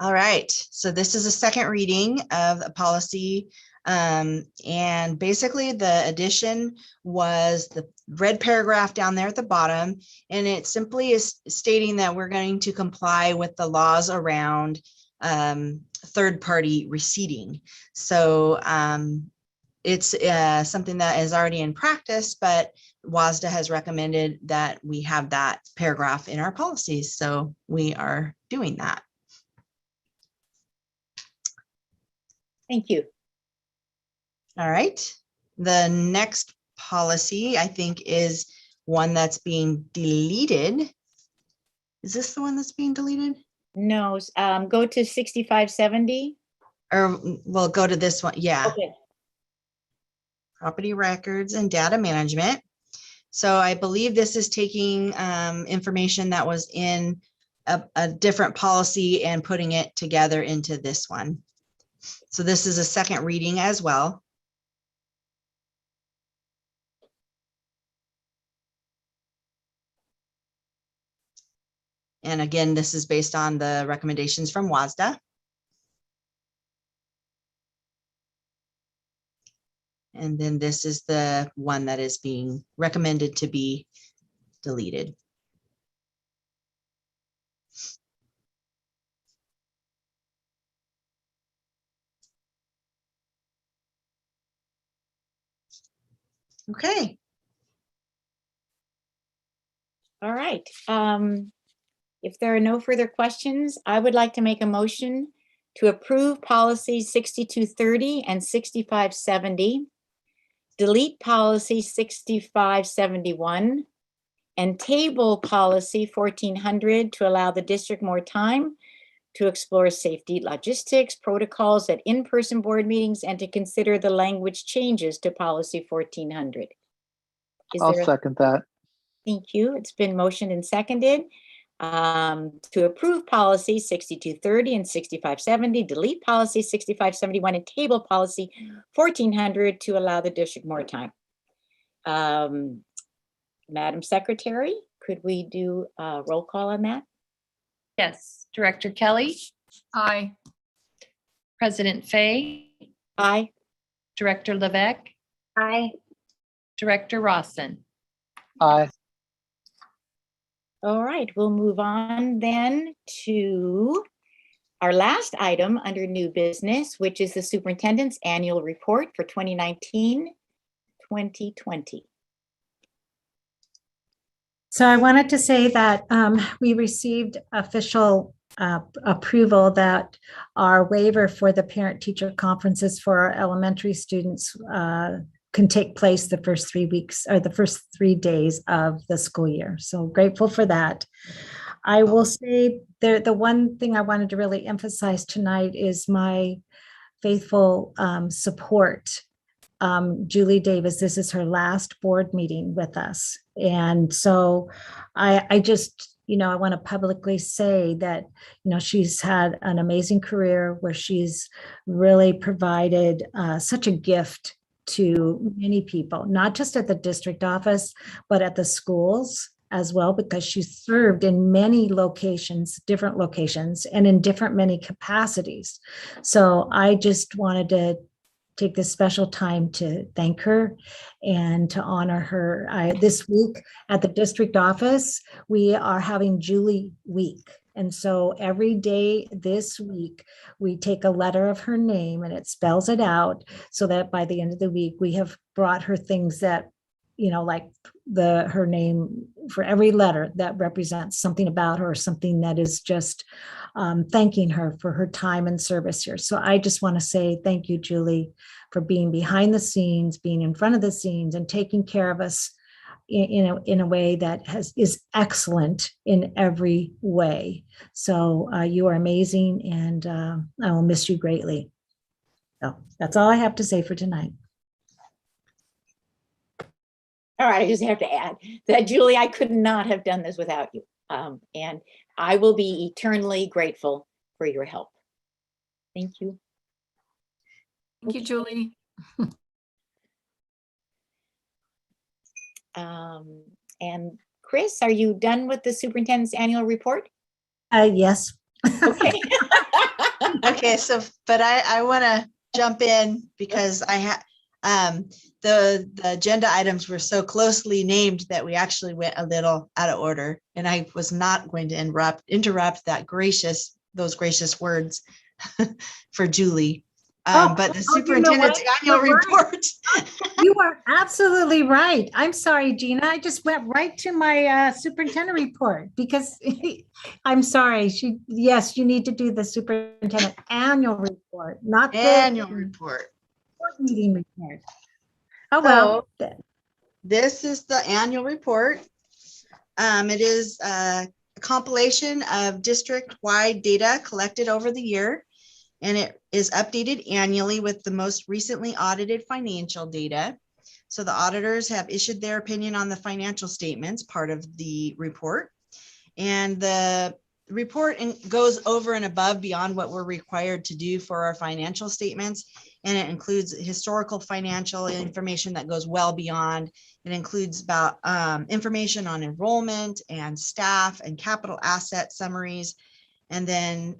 All right, so this is a second reading of a policy. And basically the addition was the red paragraph down there at the bottom. And it simply is stating that we're going to comply with the laws around third-party receipting. So it's something that is already in practice, but WASDA has recommended that we have that paragraph in our policies. So we are doing that. Thank you. All right. The next policy, I think, is one that's being deleted. Is this the one that's being deleted? No, go to 6570. Or we'll go to this one. Yeah. Okay. Property records and data management. So I believe this is taking information that was in a different policy and putting it together into this one. So this is a second reading as well. And again, this is based on the recommendations from WASDA. And then this is the one that is being recommended to be deleted. Okay. All right. If there are no further questions, I would like to make a motion to approve policies 6230 and 6570, delete policy 6571, and table policy 1400 to allow the district more time to explore safety logistics protocols at in-person board meetings and to consider the language changes to policy 1400. I'll second that. Thank you. It's been motioned and seconded to approve policy 6230 and 6570, delete policy 6571, and table policy 1400 to allow the district more time. Madam Secretary, could we do a roll call on that? Yes. Director Kelly, Aye. President Fay, Aye. Director Levesque, Aye. Director Rawson. Aye. All right, we'll move on then to our last item under new business, which is the superintendent's annual report for 2019-2020. So I wanted to say that we received official approval that our waiver for the parent-teacher conferences for our elementary students can take place the first 3 weeks or the first 3 days of the school year. So grateful for that. I will say the one thing I wanted to really emphasize tonight is my faithful support. Julie Davis, this is her last board meeting with us. And so I just, I want to publicly say that, she's had an amazing career where she's really provided such a gift to many people, not just at the district office, but at the schools as well, because she served in many locations, different locations, and in many capacities. So I just wanted to take this special time to thank her and to honor her. This week at the district office, we are having Julie Week. And so every day this week, we take a letter of her name and it spells it out so that by the end of the week, we have brought her things that, like her name for every letter that represents something about her, something that is just thanking her for her time and service here. So I just want to say thank you, Julie, for being behind the scenes, being in front of the scenes, and taking care of us in a way that is excellent in every way. So you are amazing, and I will miss you greatly. So that's all I have to say for tonight. All right, I just have to add that, Julie, I could not have done this without you. And I will be eternally grateful for your help. Thank you. Thank you, Julie. And Chris, are you done with the superintendent's annual report? Yes. Okay. Okay, so, but I want to jump in because I had the agenda items were so closely named that we actually went a little out of order, and I was not going to interrupt those gracious words for Julie. But the superintendent's annual report. You are absolutely right. I'm sorry, Gina. I just went right to my superintendent report because I'm sorry. Yes, you need to do the superintendent annual report, not the annual report. Board meeting report. Oh, well. So, this is the annual report. It is a compilation of district-wide data collected over the year, and it is updated annually with the most recently audited financial data. So the auditors have issued their opinion on the financial statements, part of the report. And the report goes over and above beyond what we're required to do for our financial statements. And it includes historical financial information that goes well beyond. It includes about information on enrollment and staff and capital asset summaries. And then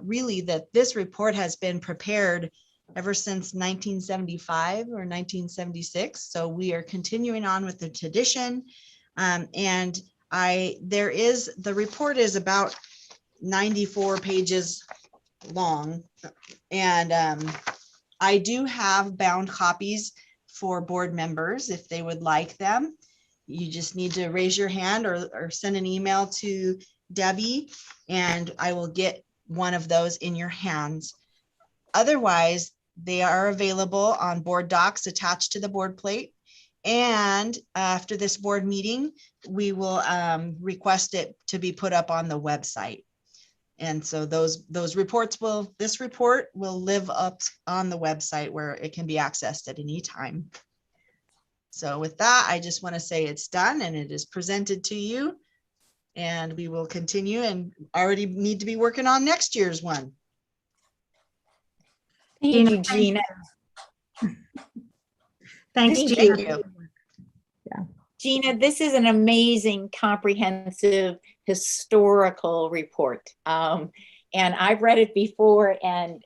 really that this report has been prepared ever since 1975 or 1976. So we are continuing on with the tradition. The report is about 94 pages long. And I do have bound copies for board members if they would like them. You just need to raise your hand or send an email to Debbie, and I will get one of those in your hands. Otherwise, they are available on board docs attached to the board plate. And after this board meeting, we will request it to be put up on the website. And so those reports this report will live up on the website where it can be accessed at any time. So with that, I just want to say it's done and it is presented to you. And we will continue and already need to be working on next year's one. Thank you, Gina. Thanks, Thank Gina. you. Gina, this is an amazing, comprehensive, historical report. And I've read it before, and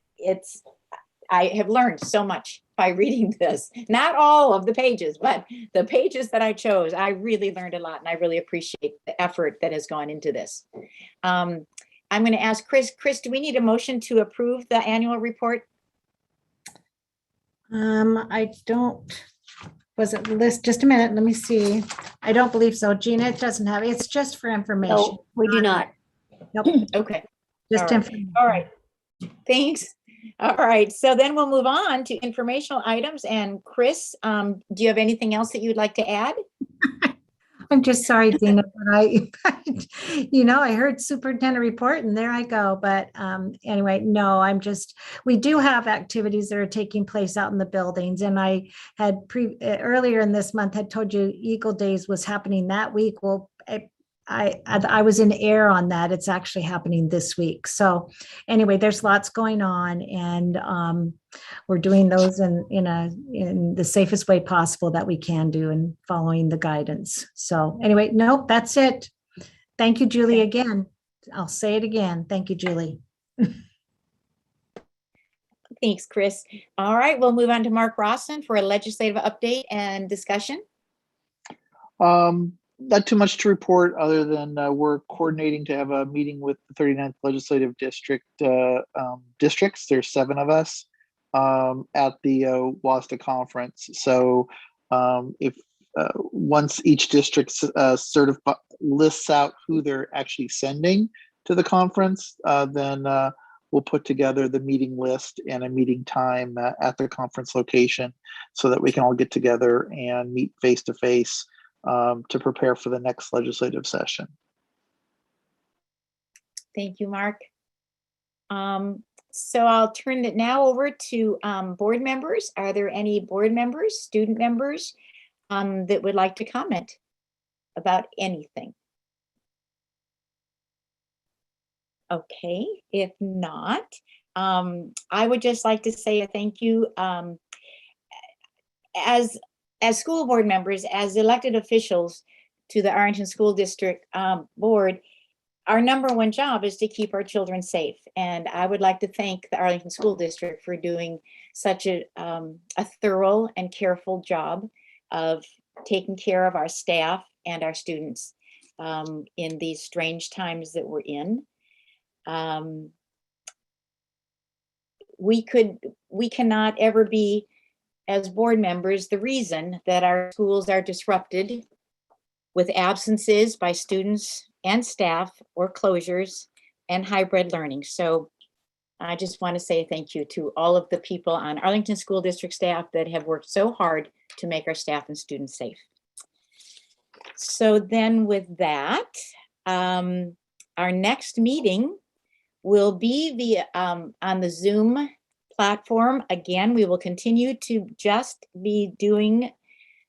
I have learned so much by reading this. Not all of the pages, but the pages that I chose, I really learned a lot, and I really appreciate the effort that has gone into this. I'm going to ask Chris. Chris, do we need a motion to approve the annual report? I don't, was it list? Just a minute, let me see. I don't believe so. Gina, it doesn't have, it's just for information. No, we do not. Nope. Okay. Just All right. information. All right. Thanks. All right. So then we'll move on to informational items. And Chris, do you have anything else that you'd like to add? I'm just sorry, Dina, but I heard superintendent report and there I go. But anyway, no, we do have activities that are taking place out in the buildings. And I had earlier in this month had told you Eagle Days was happening that week. Well, I was in error on that. It's actually happening this week. So anyway, there's lots going on, and we're doing those in the safest way possible that we can do and following the guidance. So anyway, nope, that's it. Thank you, Julie, again. I'll say it again. Thank you, Julie. Thanks, Chris. All right, we'll move on to Mark Rawson for a legislative update and discussion. Not too much to report other than we're coordinating to have a meeting with the 39th Legislative District districts. There's 7 of us at the WASDA conference. So if once each district lists out who they're actually sending to the conference, then we'll put together the meeting list and a meeting time at the conference location so that we can all get together and meet face to face to prepare for the next legislative session. Thank you, Mark. So I'll turn it now over to board members. Are there any board members, student members that would like to comment about anything? Okay, if not, I would just like to say a thank you. As school board members, as elected officials to the Arlington School District Board, our number one job is to keep our children safe. And I would like to thank the Arlington School District for doing such a thorough and careful job of taking care of our staff and our students in these strange times that we're in. We cannot ever be, as board members, the reason that our schools are disrupted with absences by students and staff or closures and hybrid learning. So I just want to say thank you to all of the people on Arlington School District staff that have worked so hard to make our staff and students safe. So then with that, our next meeting will be on the Zoom platform. Again, we will continue to just be doing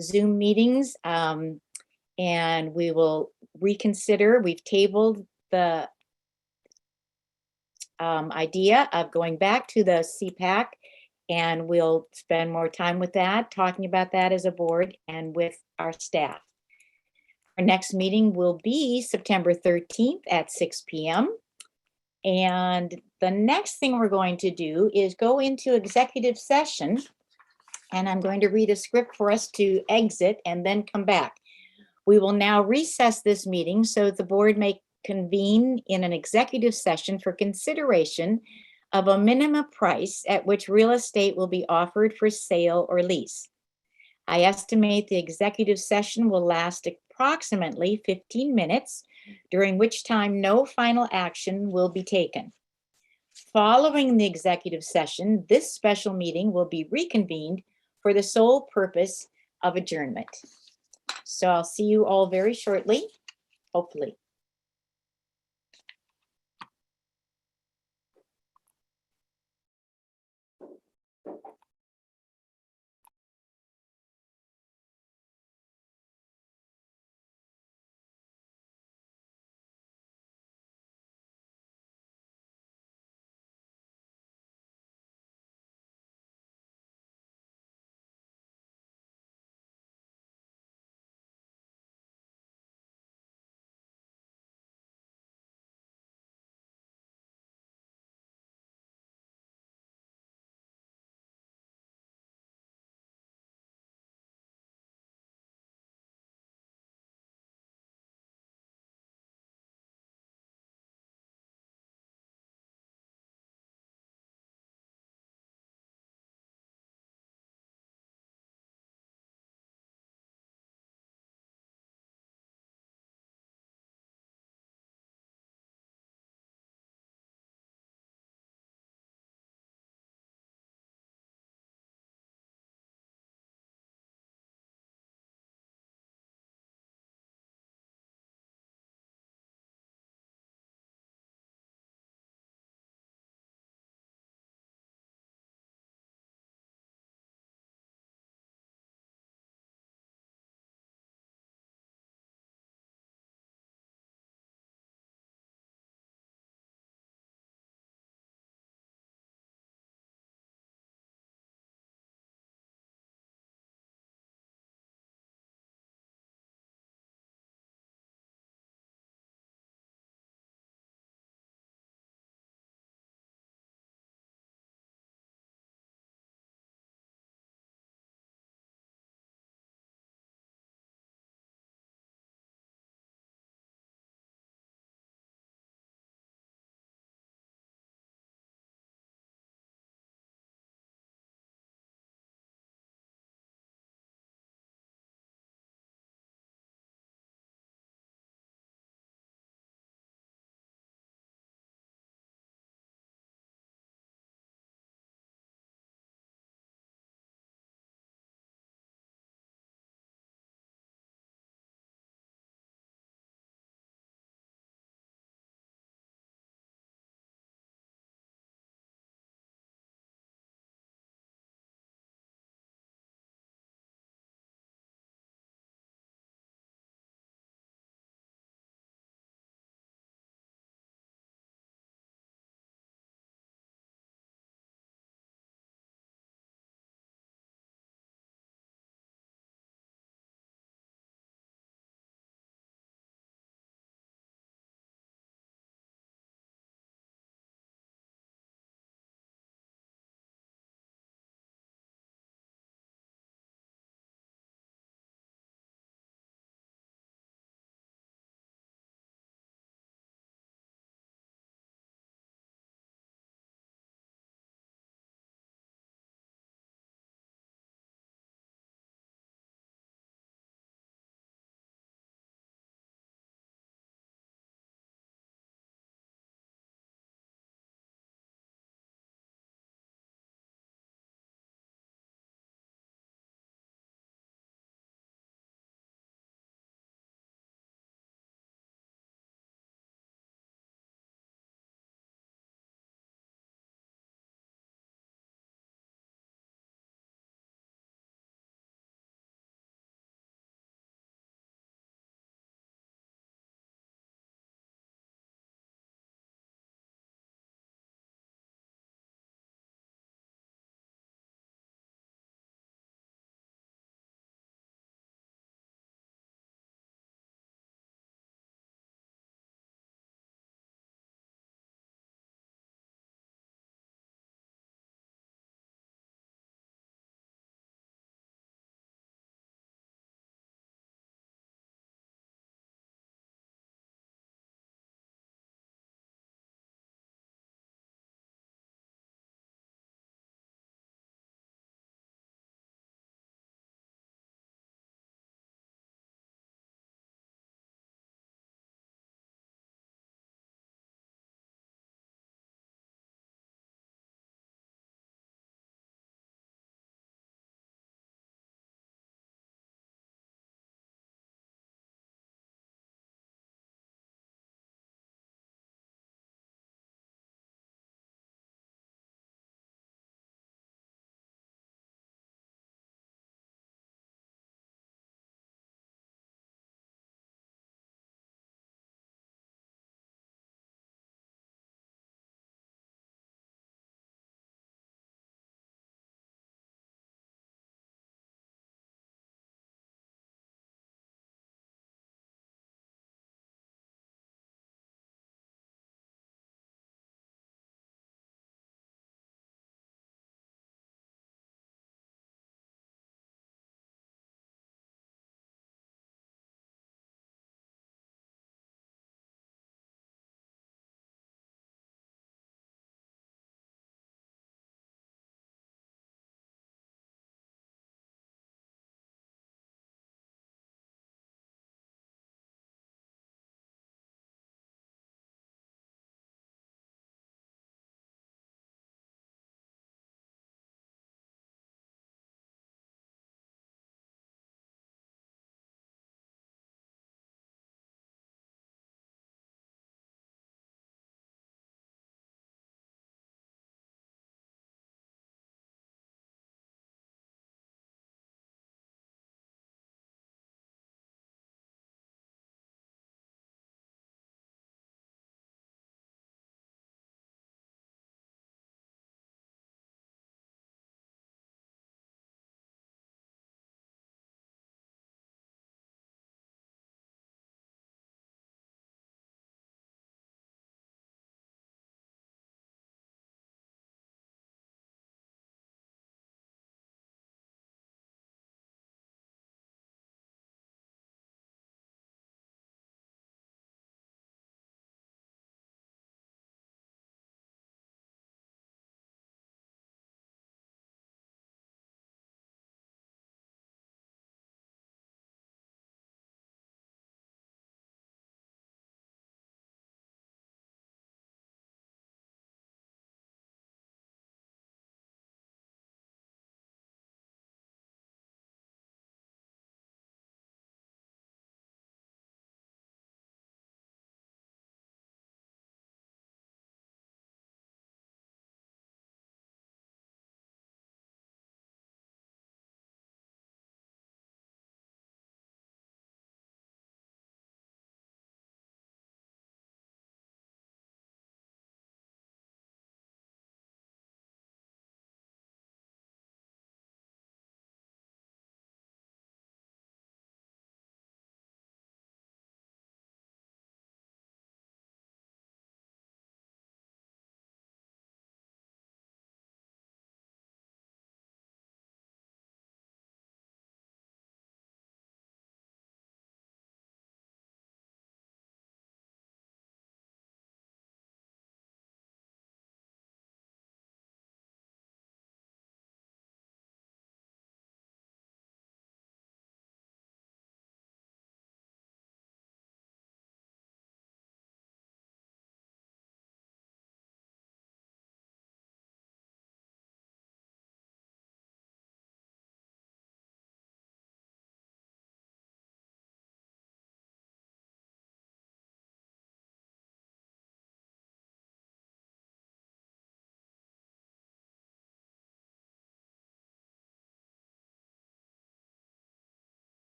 Zoom meetings, and we will reconsider. We've tabled the idea of going back to the CPAC, and we'll spend more time with that, talking about that as a board and with our staff. Our next meeting will be September 13th at 6 p.m. And the next thing we're going to do is go into executive session, and I'm going to read a script for us to exit and then come back. We will now recess this meeting so the board may convene in an executive session for consideration of a minimum price at which real estate will be offered for sale or lease. I estimate the executive session will last approximately 15 minutes, during which time no final action will be taken. Following the executive session, this special meeting will be reconvened for the sole purpose of adjournment. So I'll see you all very shortly, hopefully.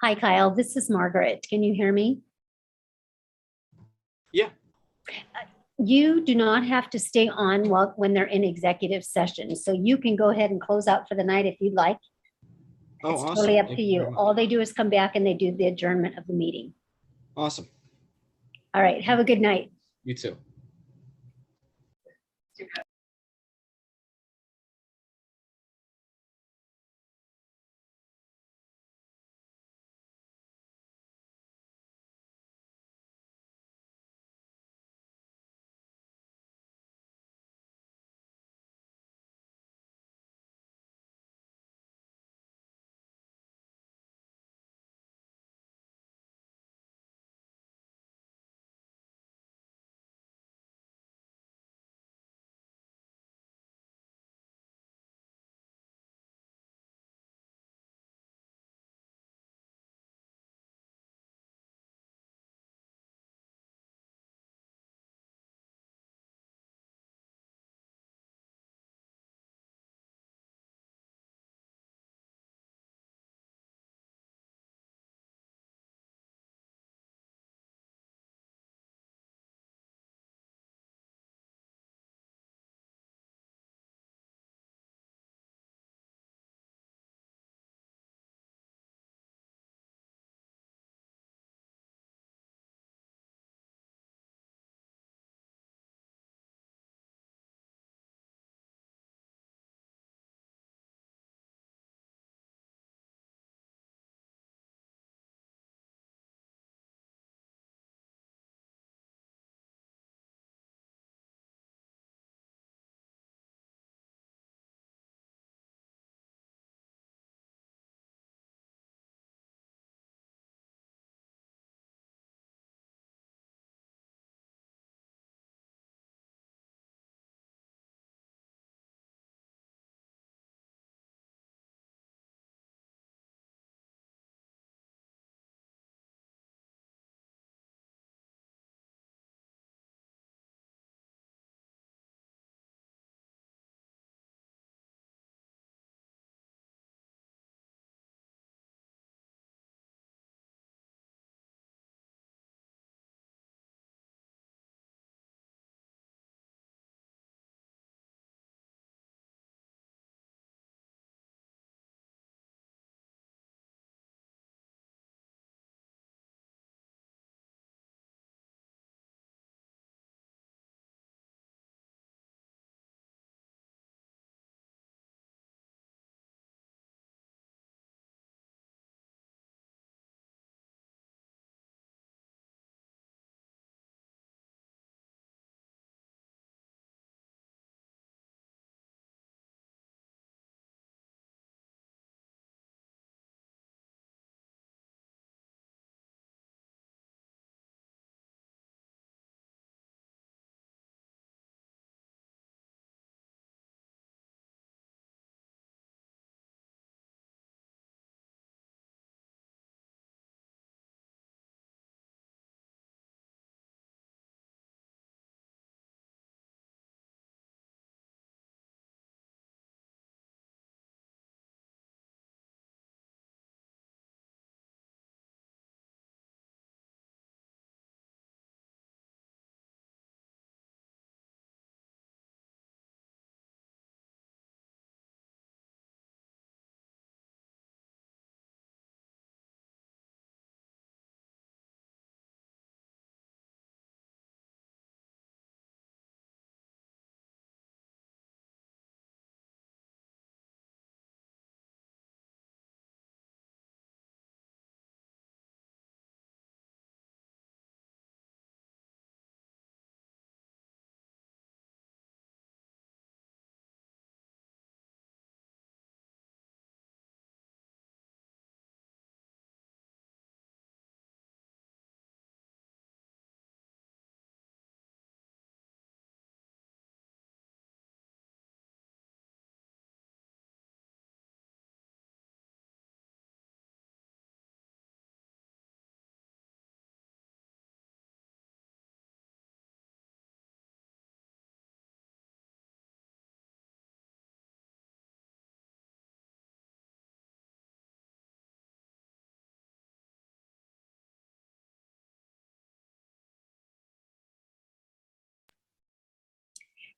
Hi, Kyle. This is Margaret. Can you hear me? Yeah. You do not have to stay on when they're in executive session. So you can go ahead and close out for the night if you'd like. Oh, It's awesome. totally up Thank to you you. very much. All they do is come back and they do the adjournment of the meeting. Awesome. All right. Have a good night. You too.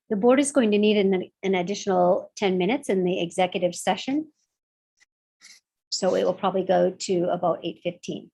The board is going to need an additional 10 minutes in the executive session. So it will probably go to about 8:15.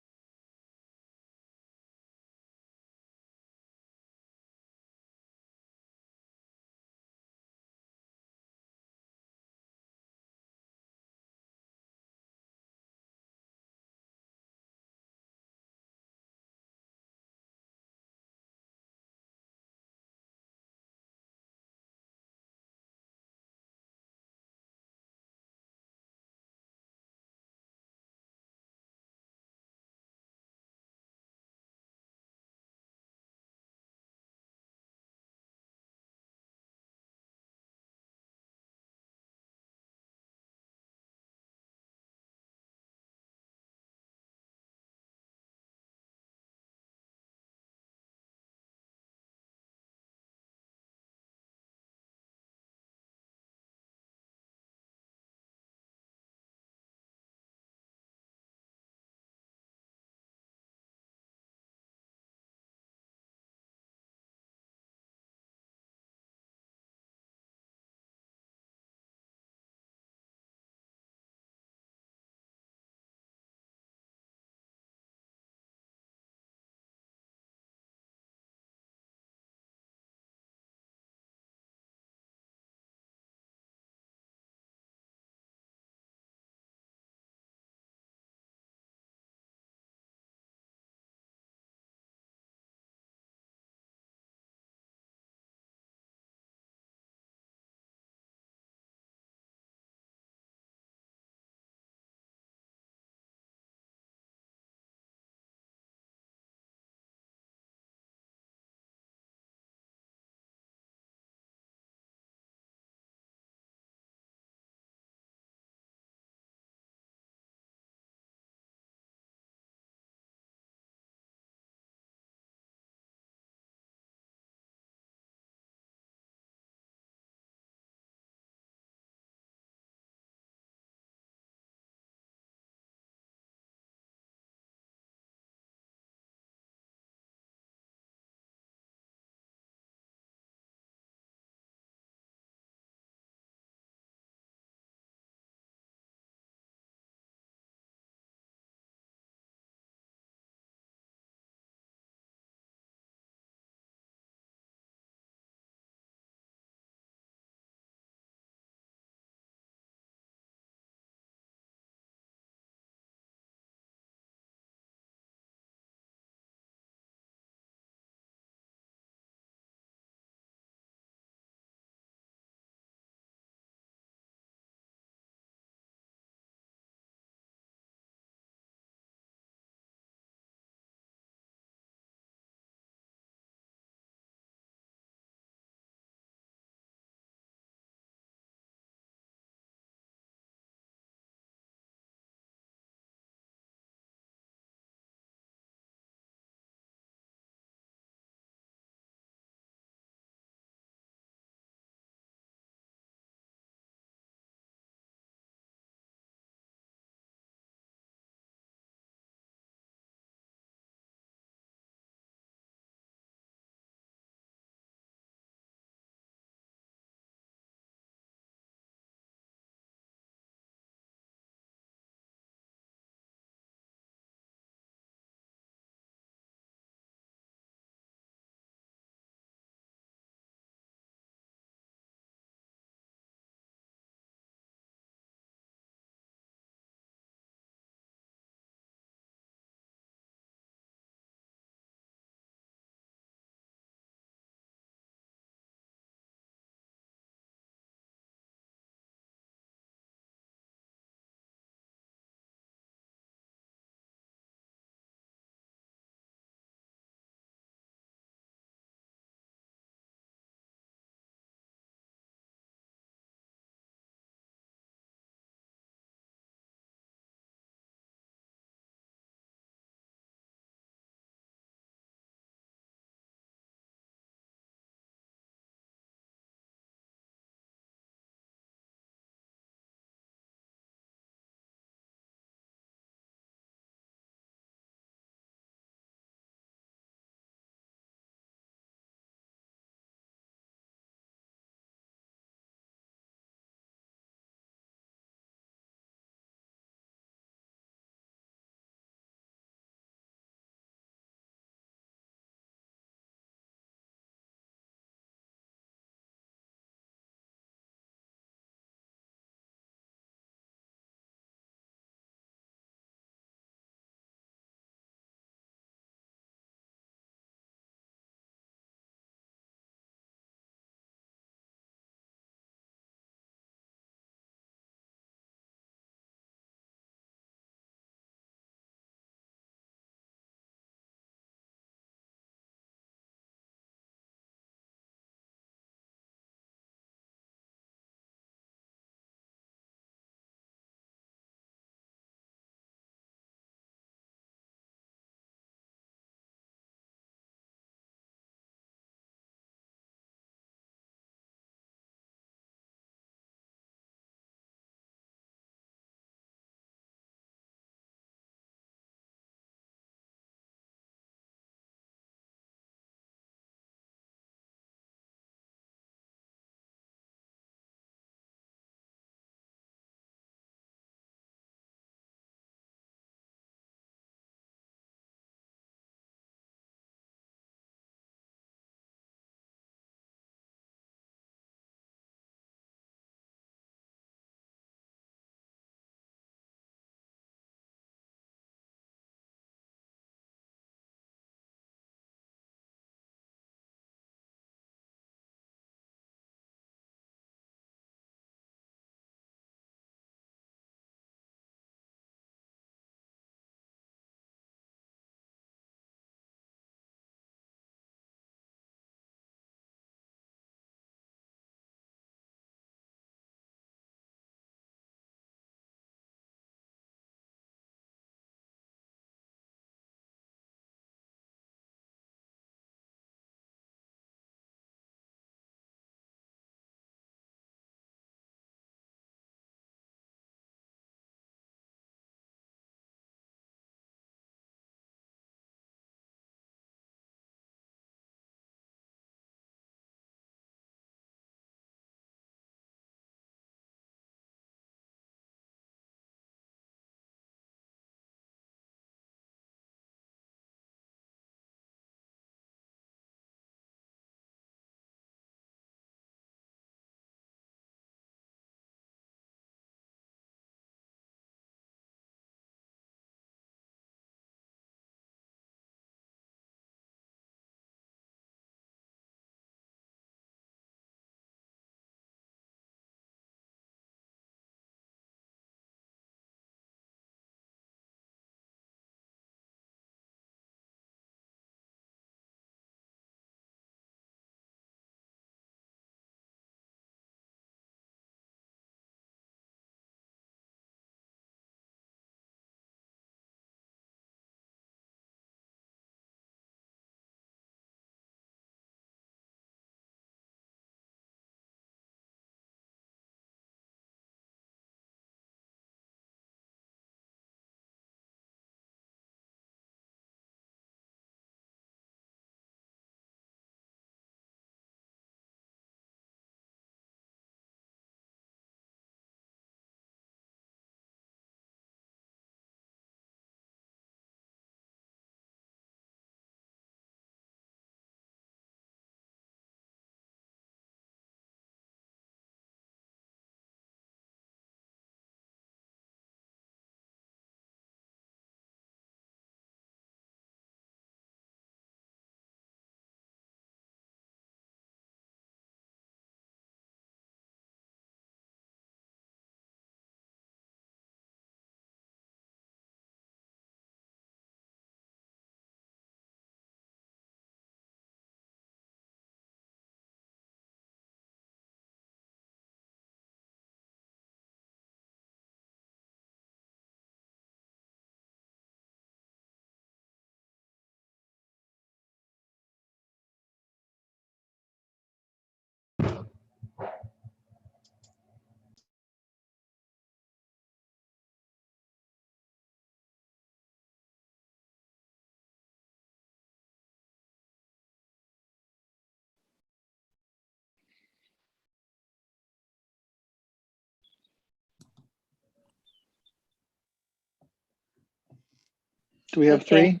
Do we have Okay. 3?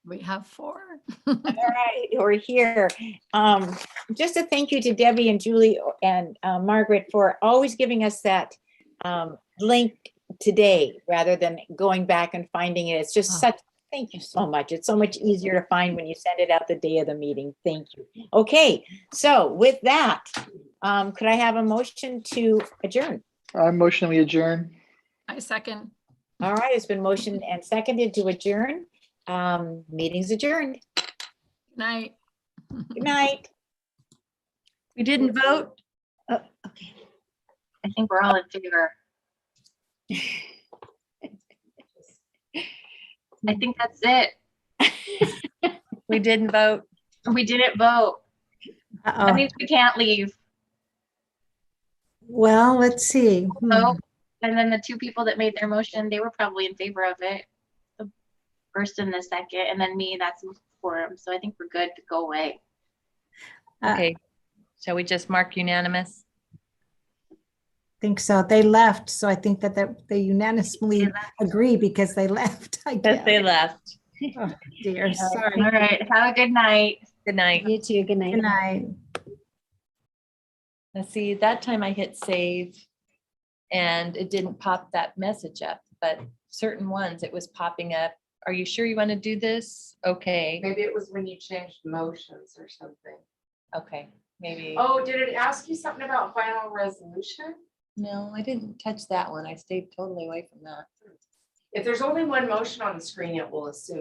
We have 4. All right, we're here. Just a thank you to Debbie and Julie and Margaret for always giving us that link today rather than going back and finding it. It's just such, thank you so much. It's so much easier to find when you send it out the day of the meeting. Thank you. Okay, so with that, could I have a motion to adjourn? I motion we adjourn. I second. All right, it's been motioned and seconded to adjourn. Meeting's adjourned. Night. Good night. We didn't vote. Okay. I think we're all in favor. I think that's it. We didn't vote. We didn't vote. That Uh-oh. means we can't leave. Well, let's see. Oh, and then the 2 people that made their motion, they were probably in favor of it. The first and the second, and then me, that's for them. So I think we're good to go away. Okay. Shall we just mark unanimous? Think so. They left, so I think that they unanimously agree because they left. I That guess. they left. Oh, dear, sorry. All right. Have a good night. Good night. You too. Good night. Good night. Let's see, that time I hit save and it didn't pop that message up, but certain ones it was popping up. Are you sure you want to do this? Okay, Maybe it was when you changed motions or something. okay, maybe. Oh, did it ask you something about final resolution? No, I didn't touch that one. I stayed totally away from that. If there's only one motion on the screen, it will assume